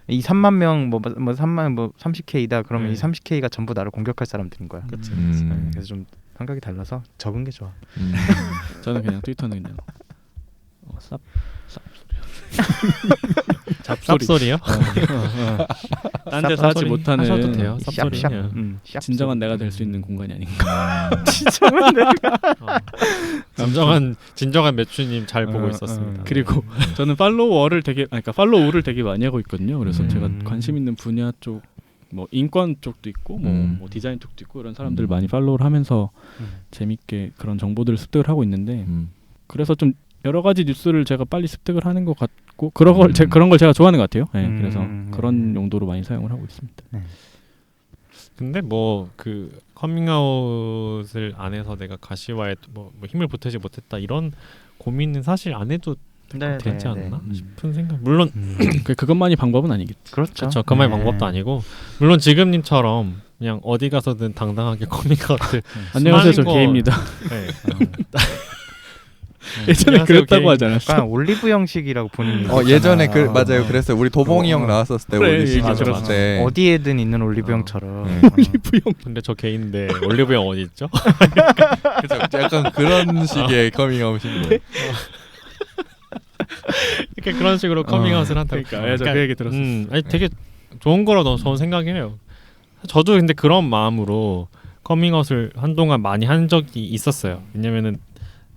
이 3만 명 뭐 3만 뭐 30K다 그러면 이 30K가 전부 나를 공격할 사람들인 거야. 그래서 좀 생각이 달라서 적은 게 좋아. 저는 그냥 트위터는 그냥 쌉소리요? 딴 데서 하지 못하는 하셔도 돼요. 쌉소리. 진정한 내가 될 수 있는 공간이 아닌가. 진정한 매추님 잘 보고 있었습니다. 그리고 저는 팔로우를 되게 많이 하고 있거든요. 그래서 제가 관심 있는 분야 쪽 뭐 인권 쪽도 있고 뭐 디자인 쪽도 있고 이런 사람들 많이 팔로우를 하면서 재밌게 그런 정보들을 습득을 하고 있는데 그래서 좀 여러 가지 뉴스를 제가 빨리 습득을 하는 것 같고 그런 걸 제가 좋아하는 것 같아요. 그래서 그런 용도로 많이 사용을 하고 있습니다. 근데 뭐 그 커밍아웃을 안 해서 내가 가시화에 뭐 힘을 보태지 못했다 이런 고민은 사실 안 해도 되지 않나 싶은 생각. 물론 그것만이 방법은 아니겠죠. 그렇죠. 그것만이 방법도 아니고 물론 지금님처럼 그냥 어디 가서든 당당하게 커밍아웃을 안녕하세요, 저 게이입니다. 예전에 그랬다고 하잖아요. 약간 올리브 형식이라고 본인이. 예전에 맞아요. 그랬어요. 우리 도봉이 형 나왔었을 때 올리브 맞아. 때 어디에든 있는 올리브 형처럼. 올리브 형. 근데 저 게이인데 올리브 형 어디 있죠? 그렇죠. 약간 그런 식의 커밍아웃인데. 그러니까 그런 식으로 커밍아웃을 한다고. 그러니까 그 얘기 들었었어. 아니 되게 좋은 거라고 저는 생각해요. 저도 근데 그런 마음으로 커밍아웃을 한동안 많이 한 적이 있었어요. 왜냐면은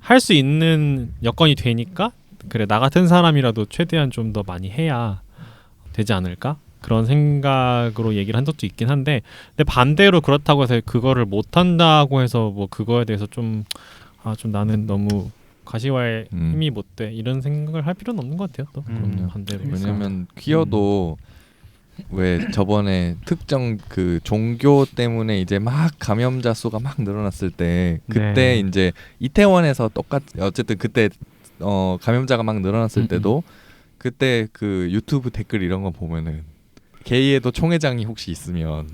할 수 있는 여건이 되니까 그래 나 같은 사람이라도 최대한 좀 더 많이 해야 되지 않을까? 그런 생각으로 얘기를 한 적도 있긴 한데 근데 반대로 그렇다고 해서 그거를 못 한다고 해서 뭐 그거에 대해서 좀 나는 너무 가시화의 힘이 못 돼 이런 생각을 할 필요는 없는 것 같아요. 또 그럼 반대로. 왜냐면 퀴어도 왜 저번에 특정 그 종교 때문에 이제 막 감염자 수가 막 늘어났을 때 그때 네. 이제 이태원에서 어쨌든 그때 감염자가 막 늘어났을 때도 그때 그 유튜브 댓글 이런 거 보면은 게이에도 총회장이 혹시 있으면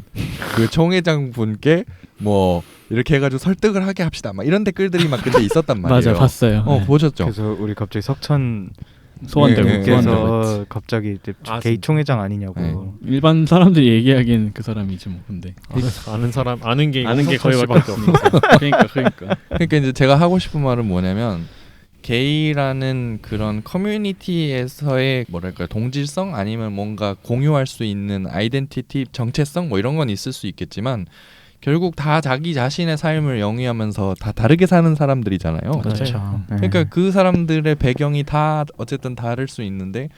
그 총회장 분께 뭐 이렇게 해가지고 설득을 하게 합시다 막 이런 댓글들이 막 그때 있었단 말이에요. 맞아 봤어요. 네. 보셨죠? 그래서 우리 갑자기 석천 소환 들고 네, 소환 들고 그래서 갑자기 게이 총회장 아니냐고. 네. 일반 사람들이 얘기하기엔 그 사람이지 뭐. 근데 아는 사람 아는 게 거의 밖에 없으니까. 그러니까 이제 제가 하고 싶은 말은 뭐냐면 게이라는 그런 커뮤니티에서의 뭐랄까 동질성 아니면 뭔가 공유할 수 있는 아이덴티티 정체성 뭐 이런 건 있을 수 있겠지만 결국 다 자기 자신의 삶을 영위하면서 다 다르게 사는 사람들이잖아요. 그렇죠. 네. 그러니까 그 사람들의 배경이 다 어쨌든 다를 수 있는데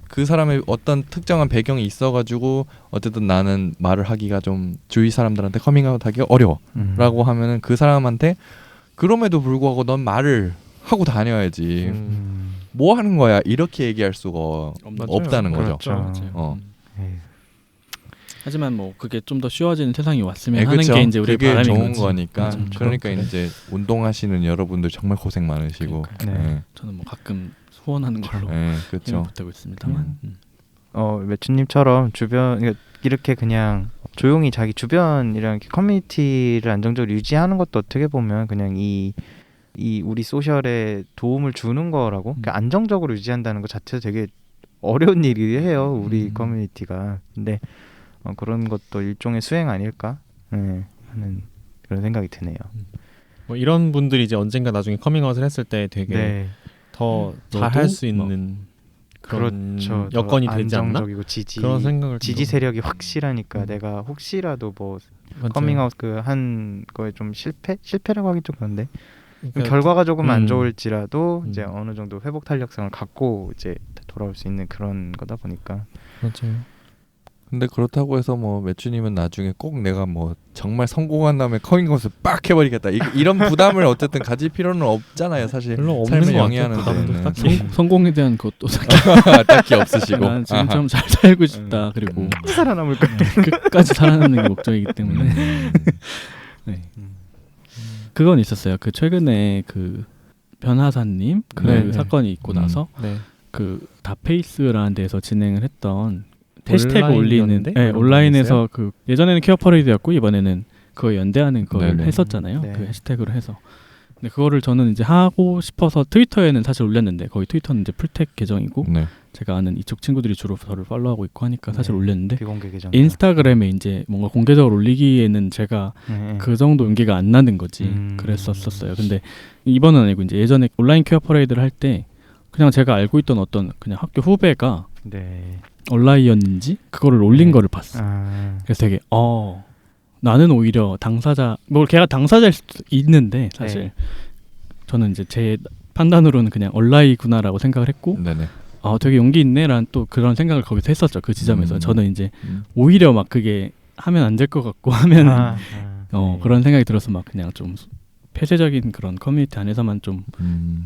그 사람의 어떤 특정한 배경이 있어가지고 어쨌든 나는 말을 하기가 좀 주위 사람들한테 커밍아웃 하기가 어려워라고 하면은 그 사람한테 그럼에도 불구하고 넌 말을 하고 다녀야지 뭐 하는 거야 이렇게 얘기할 수가 없다는 거죠. 그렇죠. 에이. 하지만 뭐 그게 좀 더 쉬워지는 세상이 왔으면 네, 하는 그쵸? 게 이제 우리의 그게 바람인 좋은 거지. 거니까. 맞아. 그러니까 그래. 이제 운동하시는 여러분들 정말 고생 많으시고. 그러니까요. 네. 네. 저는 뭐 가끔 소원하는 걸로 네, 힘을 그렇죠. 보태고 있습니다만. 매춘님처럼 주변 이렇게 그냥 조용히 자기 주변이랑 이렇게 커뮤니티를 안정적으로 유지하는 것도 어떻게 보면 그냥 이 우리 소셜에 도움을 주는 거라고 그러니까 안정적으로 유지한다는 것 자체도 되게 어려운 일이에요 우리 커뮤니티가. 근데 그런 것도 일종의 수행 아닐까 하는 그런 생각이 드네요. 뭐 이런 분들이 이제 언젠가 나중에 커밍아웃을 했을 때 되게 네. 더 잘 너도 할 수 있는 그런 그렇죠. 여건이 더 되지 않나? 안정적이고 그런 생각을 지지 세력이 확실하니까 내가 혹시라도 뭐 맞아요. 커밍아웃 그 한 거에 좀 실패라고 하기 좀 그런데 그러니까 결과가 조금 안 좋을지라도 이제 음. 어느 정도 회복 탄력성을 갖고 이제 돌아올 수 있는 그런 거다 보니까. 맞아요. 근데 그렇다고 해서 뭐 매추님은 나중에 꼭 내가 뭐 정말 성공한 다음에 커밍아웃을 빡 해버리겠다 이런 부담을 어쨌든 가질 필요는 없잖아요 사실. 별로 없는 삶을 것 같아요. 영위하는 부담도 데는. 딱히. 성공에 대한 것도 딱히 없으시고. 난 지금 좀 잘 살고 싶다. 그리고 살아남을 거. 끝까지 살아남는 게 목적이기 때문에. 네. 그건 있었어요. 그 최근에 그 변하사님 그 네, 사건이 있고 나서 네. 그 다페이스라는 데서 진행을 했던 해시태그 온라인이었는데? 올리는 그런 온라인에서 그 예전에는 퀴어 퍼레이드였고 이번에는 그거 연대하는 그걸 네네. 했었잖아요. 네. 그 해시태그로 해서. 근데 그거를 저는 이제 하고 싶어서 트위터에는 사실 올렸는데 거기 트위터는 이제 풀텍 계정이고 네. 제가 아는 이쪽 친구들이 주로 저를 팔로우하고 있고 하니까 사실 네. 올렸는데 비공개 계정. 인스타그램에 이제 뭔가 공개적으로 올리기에는 제가 그 정도 용기가 안 나는 거지. 그랬었어요. 근데 이번은 아니고 이제 예전에 온라인 퀴어 퍼레이드를 할 때 그냥 제가 알고 있던 어떤 그냥 학교 후배가 네. 온라인이었는지 그거를 올린 네. 거를 봤어. 그래서 되게 나는 오히려 당사자 뭐 걔가 당사자일 수도 있는데 사실 네. 저는 이제 제 판단으로는 그냥 온라인이구나라고 생각을 했고 네네. 되게 용기 있네라는 또 그런 생각을 거기서 했었죠. 그 지점에서 저는 이제 오히려 막 그게 하면 안 될 것 같고 하면은 네. 그런 생각이 들어서 막 그냥 좀 폐쇄적인 그런 커뮤니티 안에서만 좀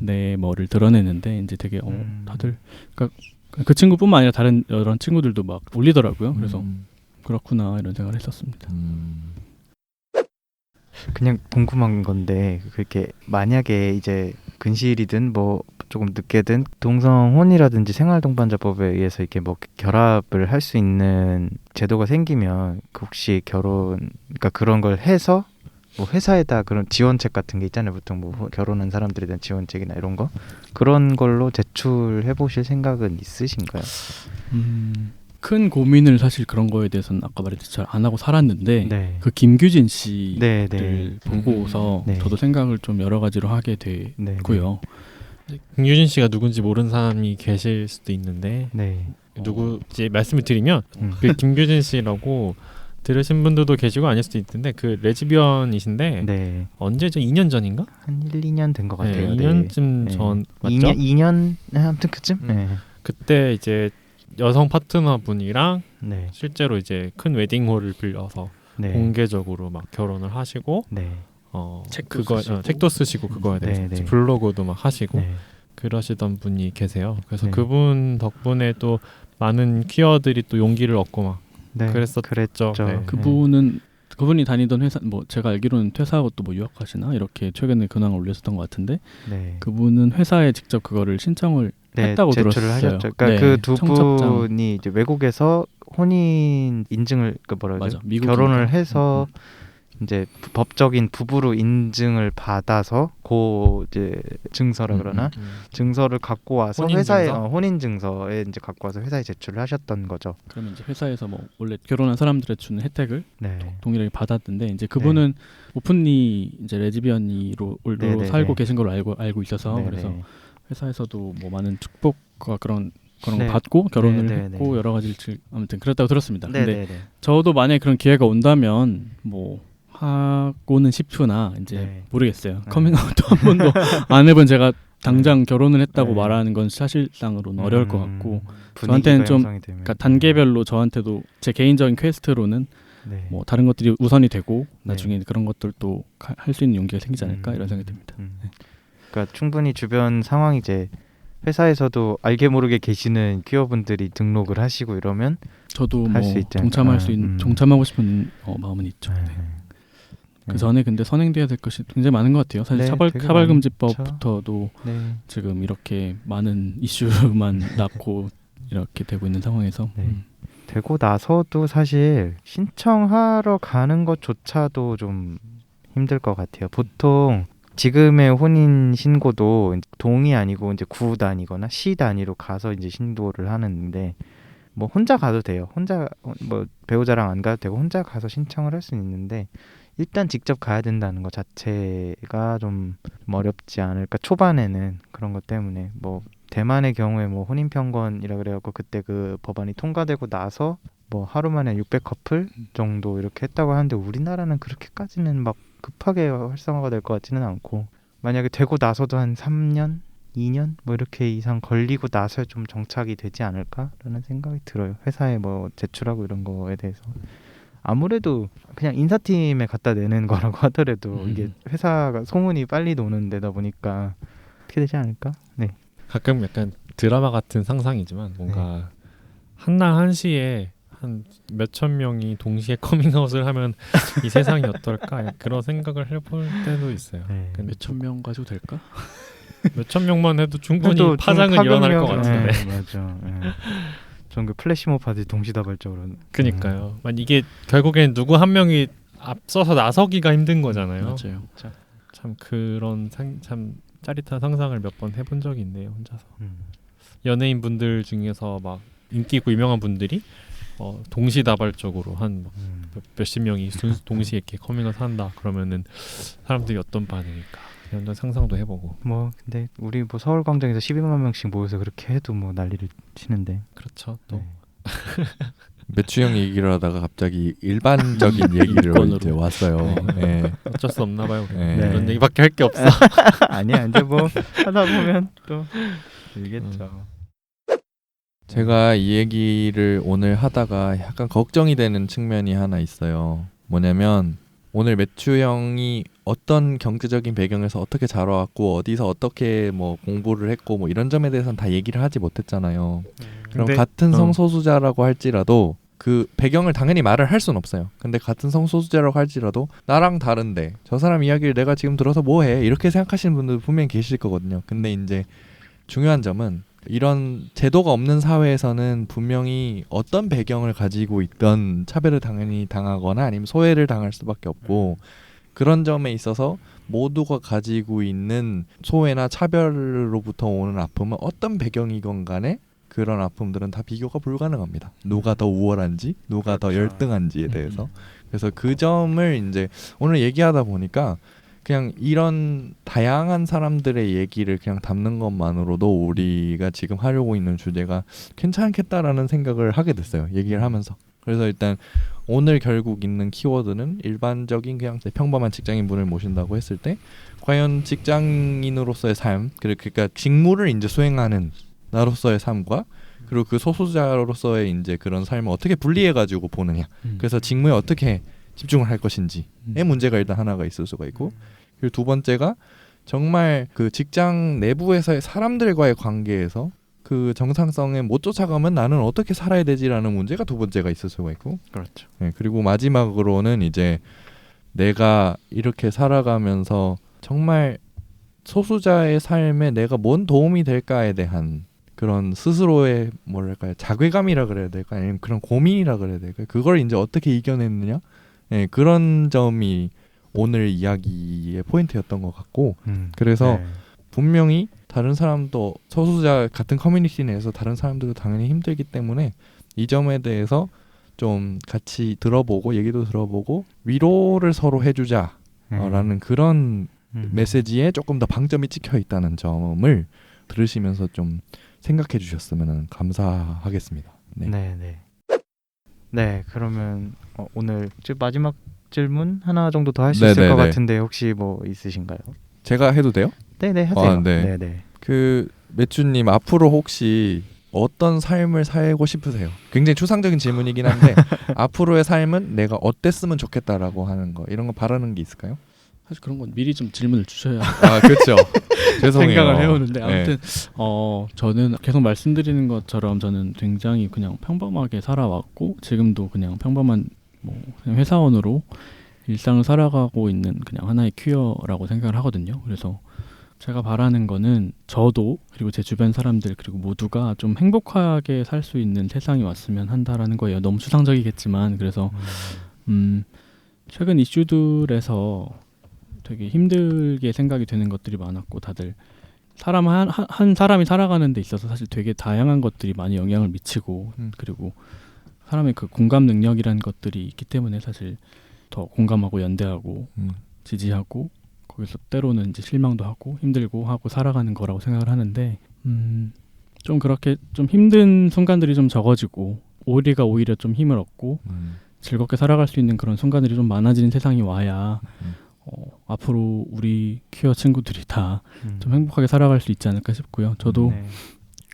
내 뭐를 드러내는데 이제 되게 다들 그러니까 그 친구뿐만 아니라 다른 여러 친구들도 막 올리더라고요. 그래서 그렇구나 이런 생각을 했었습니다. 그냥 궁금한 건데 그렇게 만약에 이제 근시일이든 뭐 조금 늦게든 동성혼이라든지 생활동반자법에 의해서 이렇게 뭐 결합을 할 수 있는 제도가 생기면 그 혹시 그러니까 그런 걸 해서 뭐 회사에다 그런 지원책 같은 게 있잖아요. 보통 뭐 결혼한 사람들에 대한 지원책이나 이런 거 그런 걸로 제출해 보실 생각은 있으신가요? 큰 고민을 사실 그런 거에 대해서는 아까 말했듯이 잘 안 하고 살았는데 네. 그 김규진 씨를 네, 네. 보고서 네. 저도 생각을 좀 여러 가지로 하게 네, 됐고요. 김규진 씨가 누군지 모르는 사람이 계실 수도 있는데 네. 누구지 말씀을 드리면 음. 그 김규진 씨라고 들으신 분들도 계시고 아닐 수도 있는데 그 레즈비언이신데 네. 언제죠? 2년 전인가? 한 1, 2년 된 것 네, 같아요. 2년쯤 네. 전 맞죠? 2년 아무튼 그쯤. 네. 그때 이제 여성 파트너분이랑 네. 실제로 이제 큰 웨딩홀을 빌려서 네. 공개적으로 막 결혼을 하시고 네. 책도 그거 쓰시고. 책도 쓰시고 그거에 대해서 네, 네. 블로그도 막 하시고 네. 그러시던 분이 계세요. 그래서 네. 그분 덕분에 또 많은 퀴어들이 또 용기를 얻고 막 네. 그랬었죠. 그랬죠. 네. 그분이 다니던 회사 뭐 제가 알기로는 퇴사하고 또 뭐 유학하시나 이렇게 최근에 근황을 올렸었던 것 같은데 네. 그분은 회사에 직접 그거를 신청을 네, 했다고 제출을 들었어요. 하셨죠. 그러니까 네, 그 두 청첩장. 분이 이제 외국에서 혼인 인증을 그 뭐라 맞아, 그러죠? 미국이니까. 결혼을 해서 이제 법적인 부부로 인증을 받아서 고 이제 증서라 그러나 증서를 갖고 와서 혼인 회사에 증서? 혼인 증서에 이제 갖고 와서 회사에 제출을 하셨던 거죠. 그러면 이제 회사에서 뭐 원래 결혼한 사람들에 주는 혜택을 네. 동일하게 받았는데 이제 그분은 오픈리 이제 레즈비언으로 네, 네, 살고 네. 계신 걸로 알고 있어서 네, 그래서 네. 회사에서도 뭐 많은 축복과 그런 네. 거 받고 결혼을 네, 네, 했고 네. 여러 가지를 아무튼 그랬다고 들었습니다. 네, 근데 네, 네. 저도 만약에 그런 기회가 온다면 뭐 하고는 싶으나 이제 네. 모르겠어요. 네. 커밍아웃도 한 번도 안 해본 제가 당장 결혼을 했다고 네. 말하는 건 사실상으로는 어려울 것 같고 분위기가 저한테는 좀 형성이 되면. 그러니까 단계별로 저한테도 제 개인적인 퀘스트로는 네. 뭐 다른 것들이 우선이 되고 네. 나중에 그런 것들도 할 수 있는 용기가 생기지 않을까 이런 생각이 듭니다. 그러니까 충분히 주변 상황이 이제 회사에서도 알게 모르게 계시는 퀴어분들이 등록을 하시고 이러면 저도 할 뭐 수 있지 동참할 않을까. 수 있는 동참하고 싶은 마음은 있죠. 네. 그 전에 근데 선행돼야 될 것이 굉장히 많은 것 같아요. 사실 네, 되게 차별금지법부터도 네. 지금 이렇게 많은 이슈만 낳고 이렇게 되고 있는 상황에서 네. 되고 나서도 사실 신청하러 가는 것조차도 좀 힘들 것 같아요. 보통 지금의 혼인 신고도 동이 아니고 이제 구 단위거나 시 단위로 가서 이제 신고를 하는데 뭐 혼자 가도 돼요. 혼자 뭐 배우자랑 안 가도 되고 혼자 가서 신청을 할 수는 있는데 일단 직접 가야 된다는 것 자체가 좀 어렵지 않을까. 초반에는 그런 것 때문에 뭐 대만의 경우에 뭐 혼인 편권이라 그래갖고 그때 그 법안이 통과되고 나서 뭐 하루 만에 600 커플 정도 이렇게 했다고 하는데 우리나라는 그렇게까지는 막 급하게 활성화가 될 것 같지는 않고 만약에 되고 나서도 한 3년, 2년 뭐 이렇게 이상 걸리고 나서 좀 정착이 되지 않을까라는 생각이 들어요. 회사에 뭐 제출하고 이런 거에 대해서. 아무래도 그냥 인사팀에 갖다 내는 거라고 하더라도 이게 회사가 소문이 빨리 도는 데다 보니까 어떻게 되지 않을까? 네. 가끔 약간 드라마 같은 상상이지만 뭔가 한날 한시에 한 몇천 명이 동시에 커밍아웃을 하면 이 세상이 어떨까 그런 생각을 해볼 때도 있어요. 네. 근데 몇천 명 가지고 될까? 몇천 명만 해도 충분히 그래도 파장은 좀 일어날 것 파급력- 같은데. 네, 맞아. 네. 전그 플래시몹 하듯이 동시다발적으로. 그니까요. 이게 결국엔 누구 한 명이 앞서서 나서기가 힘든 거잖아요. 맞아요. 참 그런 참 짜릿한 상상을 몇 번 해본 적이 있네요. 혼자서. 연예인 분들 중에서 막 인기 있고 유명한 분들이 동시다발적으로 한 몇십 명이 동시에 이렇게 커밍아웃 한다 그러면은 사람들이 어떤 반응일까 이런 상상도 해보고. 뭐 근데 우리 뭐 서울광장에서 12만 명씩 모여서 그렇게 해도 뭐 난리를 치는데. 그렇죠. 또 네. 매추형 얘기를 하다가 갑자기 일반적인 얘기를 인권으로. 이제 왔어요. 네. 어쩔 수 없나 봐요. 네. 이런 얘기밖에 할 게 없어. 아니야 이제 뭐 하다 보면 또 알겠죠. 제가 이 얘기를 오늘 하다가 약간 걱정이 되는 측면이 하나 있어요. 뭐냐면 오늘 매추 형이 어떤 경제적인 배경에서 어떻게 자라왔고 어디서 어떻게 뭐 공부를 했고 뭐 이런 점에 대해서는 다 얘기를 하지 못했잖아요. 그럼 근데- 같은 성소수자라고 할지라도 그 배경을 당연히 말을 할 수는 없어요. 근데 같은 성소수자라고 할지라도 나랑 다른데 저 사람 이야기를 내가 지금 들어서 뭐해 이렇게 생각하시는 분들 분명히 계실 거거든요. 근데 이제 중요한 점은 이런 제도가 없는 사회에서는 분명히 어떤 배경을 가지고 있던 차별을 당연히 당하거나 아니면 소외를 당할 수밖에 없고 그런 점에 있어서 모두가 가지고 있는 소외나 차별로부터 오는 아픔은 어떤 배경이건 간에 그런 아픔들은 다 비교가 불가능합니다. 누가 더 우월한지 누가 더 그렇죠. 열등한지에 대해서. 그래서 그 점을 이제 오늘 얘기하다 보니까 그냥 이런 다양한 사람들의 얘기를 그냥 담는 것만으로도 우리가 지금 하려고 있는 주제가 괜찮겠다라는 생각을 하게 됐어요. 얘기를 하면서. 그래서 일단 오늘 결국 있는 키워드는 일반적인 그냥 평범한 직장인분을 모신다고 했을 때 과연 직장인으로서의 삶, 그러니까 직무를 이제 수행하는 나로서의 삶과 그리고 그 소수자로서의 이제 그런 삶을 어떻게 분리해 가지고 보느냐. 그래서 직무에 어떻게 집중을 할 것인지의 문제가 일단 하나가 있을 수가 있고, 그리고 두 번째가 정말 그 직장 내부에서의 사람들과의 관계에서 그 정상성에 못 쫓아가면 나는 어떻게 살아야 되지라는 문제가 두 번째가 있을 수가 있고, 그렇죠. 네, 그리고 마지막으로는 이제 내가 이렇게 살아가면서 정말 소수자의 삶에 내가 뭔 도움이 될까에 대한 그런 스스로의 뭐랄까요, 자괴감이라 그래야 될까, 아니면 그런 고민이라 그래야 될까, 그걸 이제 어떻게 이겨냈느냐, 네, 그런 점이 오늘 이야기의 포인트였던 것 같고, 그래서 네. 분명히 다른 사람도 소수자 같은 커뮤니티 내에서 다른 사람들도 당연히 힘들기 때문에 이 점에 대해서 좀 같이 들어보고 얘기도 들어보고 위로를 서로 해주자라는 그런 메시지에 조금 더 방점이 찍혀 있다는 점을 들으시면서 좀 생각해 주셨으면 감사하겠습니다. 네. 네, 네. 네, 그러면 오늘 마지막 질문 하나 정도 더 할 수 있을 네네네. 것 같은데 혹시 뭐 있으신가요? 제가 해도 돼요? 네, 하세요. 네. 네, 네. 그 매추님 앞으로 혹시 어떤 삶을 살고 싶으세요? 굉장히 추상적인 질문이긴 한데 앞으로의 삶은 내가 어땠으면 좋겠다라고 하는 거, 이런 거 바라는 게 있을까요? 사실 그런 건 미리 좀 질문을 주셔야 아 그렇죠. 죄송해요. 생각을 해오는데 네. 아무튼 저는 계속 말씀드리는 것처럼 저는 굉장히 그냥 평범하게 살아왔고 지금도 그냥 평범한 뭐 그냥 회사원으로 일상을 살아가고 있는 그냥 하나의 퀴어라고 생각을 하거든요. 그래서 제가 바라는 거는 저도 그리고 제 주변 사람들 그리고 모두가 좀 행복하게 살 수 있는 세상이 왔으면 한다라는 거예요. 너무 추상적이겠지만 그래서 최근 이슈들에서 되게 힘들게 생각이 되는 것들이 많았고 다들 사람 한 사람이 살아가는 데 있어서 사실 되게 다양한 것들이 많이 영향을 미치고 그리고 사람의 그 공감 능력이라는 것들이 있기 때문에 사실 더 공감하고 연대하고 지지하고 거기서 때로는 이제 실망도 하고 힘들고 하고 살아가는 거라고 생각을 하는데 좀 그렇게 좀 힘든 순간들이 좀 적어지고 우리가 오히려 좀 힘을 얻고 즐겁게 살아갈 수 있는 그런 순간들이 좀 많아지는 세상이 와야 앞으로 우리 퀴어 친구들이 다 좀 행복하게 살아갈 수 있지 않을까 싶고요. 저도 네.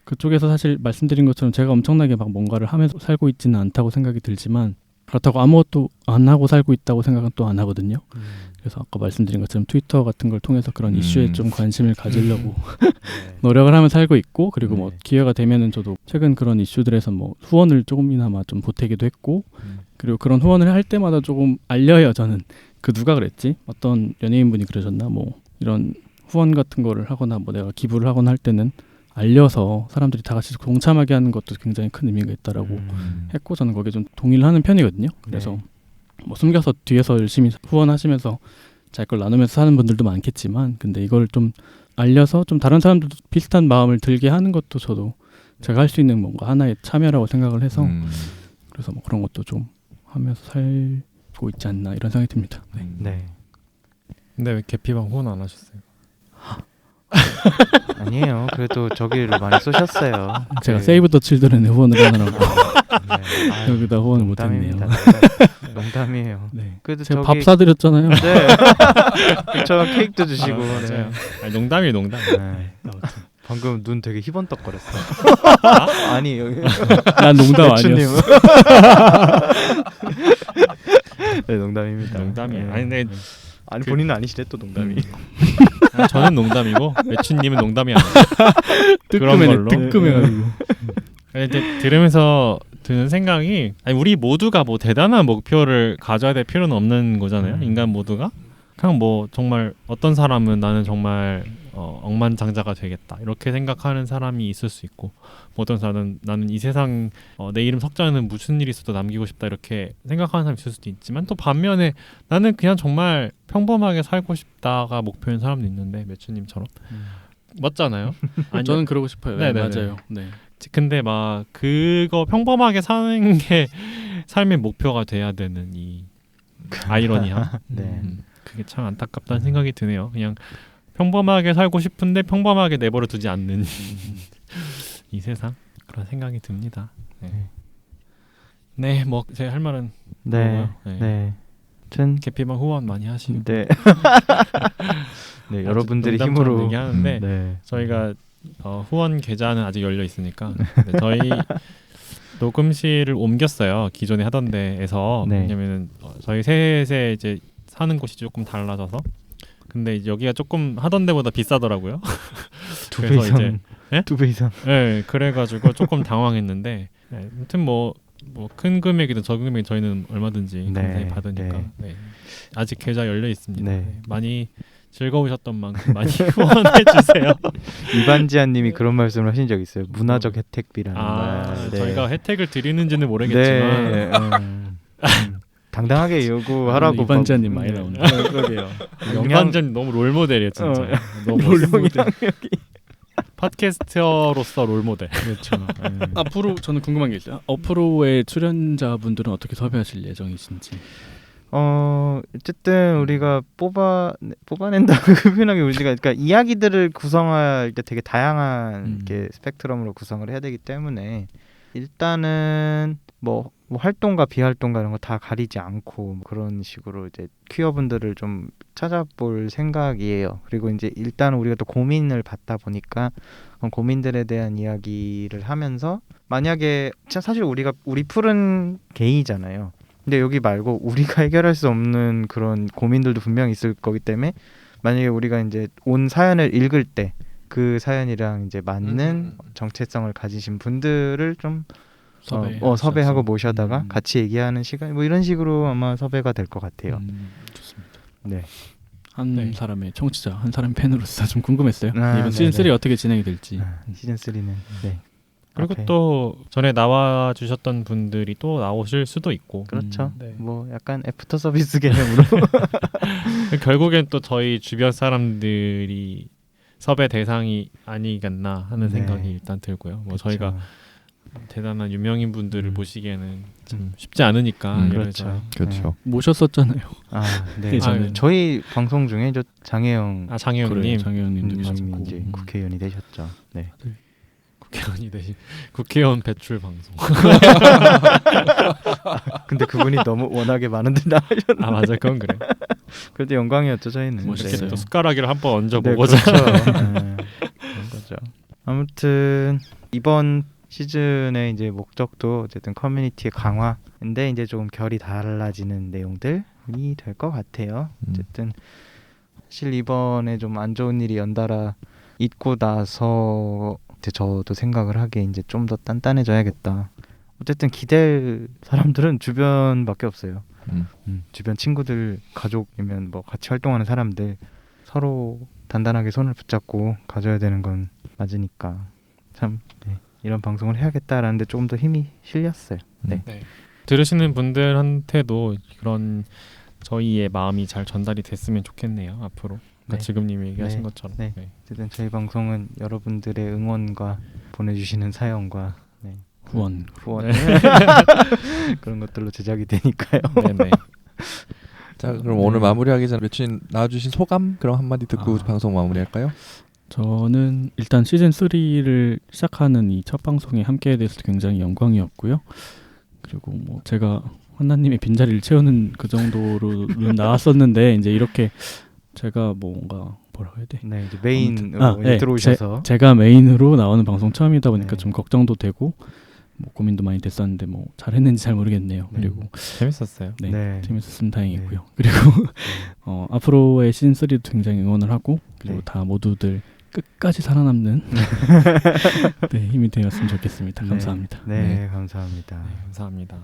그쪽에서 사실 말씀드린 것처럼 제가 엄청나게 막 뭔가를 하면서 살고 있지는 않다고 생각이 들지만 그렇다고 아무것도 안 하고 살고 있다고 생각은 또 안 하거든요. 그래서 아까 말씀드린 것처럼 트위터 같은 걸 통해서 그런 이슈에 좀 관심을 가지려고 노력을 하며 살고 있고 그리고 뭐 기회가 되면은 저도 최근 그런 이슈들에서 뭐 후원을 조금이나마 좀 보태기도 했고 그리고 그런 후원을 할 때마다 조금 알려요. 저는 그 누가 그랬지? 어떤 연예인분이 그러셨나? 뭐 이런 후원 같은 거를 하거나 뭐 내가 기부를 하거나 할 때는 알려서 사람들이 다 같이 동참하게 하는 것도 굉장히 큰 의미가 있다라고 했고 저는 거기에 좀 동의를 하는 편이거든요. 그래서 뭐 숨겨서 뒤에서 열심히 후원하시면서 자기 걸 나누면서 사는 분들도 많겠지만 근데 이걸 좀 알려서 좀 다른 사람들도 비슷한 마음을 들게 하는 것도 저도 제가 할 수 있는 뭔가 하나의 참여라고 생각을 해서 그래서 뭐 그런 것도 좀 하면서 살고 있지 않나 이런 생각이 듭니다. 네. 네. 근데 왜 개피방 후원 안 하셨어요? 아니에요. 그래도 저기를 많이 쏘셨어요. 제가 세이브 더 칠드런에 후원을 하느라고 네. 아유, 여기다 후원을 못했네요. 농담이에요. 네. 그래도 제가 저기 밥 사드렸잖아요. 네. 저 케이크도 주시고. 네. 아니, 농담이 농담. 네. 방금 눈 되게 희번떡거렸어. 아니 여기 난 농담 배추님. 아니었어. 네, 농담입니다. 농담이에요. 네. 아니 근데 아니 본인은 아니시네 또 농담이. 저는 농담이고 매춘님은 농담이 아니에요. 그런 뜨끔해 걸로. 뜨끔해가지고. 근데 들으면서 드는 생각이 아니 우리 모두가 뭐 대단한 목표를 가져야 될 필요는 없는 거잖아요. 인간 모두가 그냥 뭐 정말 어떤 사람은 나는 정말 억만장자가 되겠다 이렇게 생각하는 사람이 있을 수 있고 뭐 어떤 사람은 나는 이 세상 내 이름 석자는 무슨 일이 있어도 남기고 싶다 이렇게 생각하는 사람이 있을 수도 있지만 또 반면에 나는 그냥 정말 평범하게 살고 싶다가 목표인 사람도 있는데 매추님처럼 맞잖아요. 아니, 저는 그러고 싶어요. 네, 네네네. 맞아요. 네. 근데 막 그거 평범하게 사는 게 삶의 목표가 돼야 되는 이 아이러니함. 네. 그게 참 안타깝다는 생각이 드네요. 그냥 평범하게 살고 싶은데 평범하게 내버려 두지 않는 이 세상 그런 생각이 듭니다. 네, 뭐 제 할 말은 네, 그거고요. 네. 네. 전 개피방 후원 많이 하시고 네. 네, 여러분들의 농담처럼 힘으로 얘기하는데 네. 저희가 후원 계좌는 아직 열려 있으니까 저희 녹음실을 옮겼어요. 기존에 하던 데에서. 네. 왜냐면은 저희 셋의 이제 사는 곳이 조금 달라져서. 근데 이제 여기가 조금 하던 데보다 비싸더라고요. 두 배 그래서 이상. 이제 예? 2배 이상. 네, 그래가지고 조금 당황했는데. 네, 아무튼 뭐 큰 금액이든 적은 금액 저희는 얼마든지 네, 감사히 받으니까. 네. 네. 아직 계좌 열려 있습니다. 네. 네, 많이 즐거우셨던 만큼 많이 후원해 주세요. 이반지아님이 그런 말씀을 하신 적 있어요. 문화적 혜택비라는 말. 네. 저희가 혜택을 드리는지는 모르겠지만 네, 당당하게 요구하라고 이반자님 많이 나오네. 그러게요. 영양전 너무 롤 모델이에요 진짜. 너무 영향력이. 팟캐스터로서 롤 모델. 그렇죠. 앞으로 저는 궁금한 게 있어요. 앞으로의 출연자분들은 어떻게 섭외하실 예정이신지. 어쨌든 우리가 뽑아낸다고 표현하기 우리가 그러니까 이야기들을 구성할 때 되게 다양한 이렇게 스펙트럼으로 구성을 해야 되기 때문에 일단은 뭐 활동가 비활동가 이런 거 다 가리지 않고 뭐 그런 식으로 이제 퀴어분들을 좀 찾아볼 생각이에요. 그리고 이제 일단 우리가 또 고민을 받다 보니까 그런 고민들에 대한 이야기를 하면서 만약에 사실 우리 풀은 게이잖아요. 근데 여기 말고 우리가 해결할 수 없는 그런 고민들도 분명히 있을 거기 때문에 만약에 우리가 이제 온 사연을 읽을 때 그 사연이랑 이제 맞는 정체성을 가지신 분들을 좀 섭외하고 모셔다가 같이 얘기하는 시간 뭐 이런 식으로 아마 섭외가 될 것 같아요. 좋습니다. 네. 한 사람의 청취자, 한 사람 팬으로서 좀 궁금했어요. 아, 이번 시즌 3 어떻게 진행이 될지. 시즌 3는 네. 그리고 앞에. 또 전에 나와 주셨던 분들이 또 나오실 수도 있고. 그렇죠. 네. 뭐 약간 애프터 서비스 개념으로. 결국엔 또 저희 주변 사람들이 섭외 대상이 아니겠나 하는 네. 생각이 일단 들고요. 뭐 그렇죠. 저희가 대단한 유명인 분들을 모시기에는 좀 쉽지 않으니까 그렇죠. 그렇죠. 모셨었잖아요. 네. 예전에. 저희 방송 중에 저 장혜영 장혜영님 장혜영님도 님이 계셨고. 이제 국회의원이 되셨죠. 네. 국회의원이 되신 국회의원 배출 방송. 근데 그분이 너무 워낙에 많은데 나가셨는데. 맞아, 그건 그래. 그래도 영광이었죠 저희는. 멋있게 네. 또 숟가락을 한번 얹어 네, 보고자. 그렇죠. 그런 거죠. 아무튼 이번 시즌의 이제 목적도 어쨌든 커뮤니티의 강화인데 이제 조금 결이 달라지는 내용들이 될 것 같아요. 어쨌든 사실 이번에 좀 안 좋은 일이 연달아 있고 나서 이제 저도 생각을 하기에 이제 좀 더 단단해져야겠다. 어쨌든 기댈 사람들은 주변밖에 없어요. 주변 친구들, 가족이면 뭐 같이 활동하는 사람들 서로 단단하게 손을 붙잡고 가져야 되는 건 맞으니까 참 이런 방송을 해야겠다라는데 조금 더 힘이 실렸어요. 네. 들으시는 분들한테도 그런 저희의 마음이 잘 전달이 됐으면 좋겠네요. 앞으로 그러니까 지금 님이 얘기하신 것처럼. 네. 어쨌든 저희 방송은 여러분들의 응원과 보내주시는 사연과 후원. 그런 것들로 제작이 되니까요. 네네. 자, 그럼 오늘 마무리하기 전에 며칠 나와주신 소감 그럼 한마디 듣고 방송 마무리할까요? 저는 일단 시즌 3를 시작하는 이 첫 방송에 함께해 돼서 굉장히 영광이었고요. 그리고 뭐 제가 환나님의 빈자리를 채우는 그 정도로는 나왔었는데 이제 이렇게 제가 뭔가 뭐라고 해야 돼? 네, 이제 메인으로 들어오셔서 제가 메인으로 나오는 방송 처음이다 보니까 네. 좀 걱정도 되고 뭐 고민도 많이 됐었는데 뭐 잘했는지 잘 모르겠네요. 그리고 재밌었어요. 네. 재밌었으면 다행이고요. 그리고 앞으로의 시즌 3도 굉장히 응원을 하고 그리고 다 모두들 끝까지 살아남는 힘이 되었으면 좋겠습니다. 감사합니다. 네, 감사합니다. 네, 감사합니다.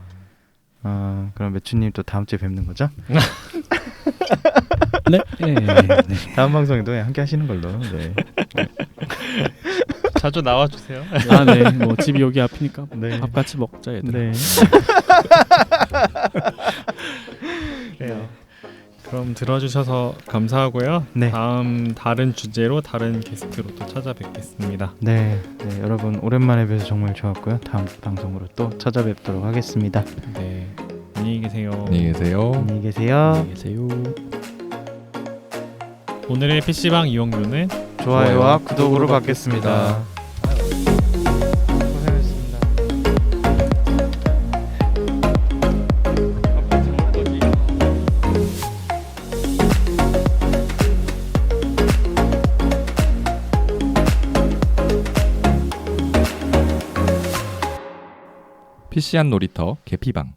그럼 매추님 또 다음 주에 뵙는 거죠? 네. 다음 방송에도 함께 하시는 걸로. 네. 자주 나와주세요. 네. 뭐 집이 여기 앞이니까 밥 같이 먹자 얘들아. 네. 그래요. 그럼 들어주셔서 감사하고요. 네. 다음 다른 주제로 다른 게스트로 또 찾아뵙겠습니다. 네, 여러분 오랜만에 뵈서 정말 좋았고요. 다음 방송으로 또 찾아뵙도록 하겠습니다. 네, 안녕히 계세요. 안녕히 계세요. 안녕히 계세요. 안녕히 계세요. 오늘의 PC방 이용료는 좋아요와 구독으로 받겠습니다. 고생했습니다. PC한 놀이터 개피방.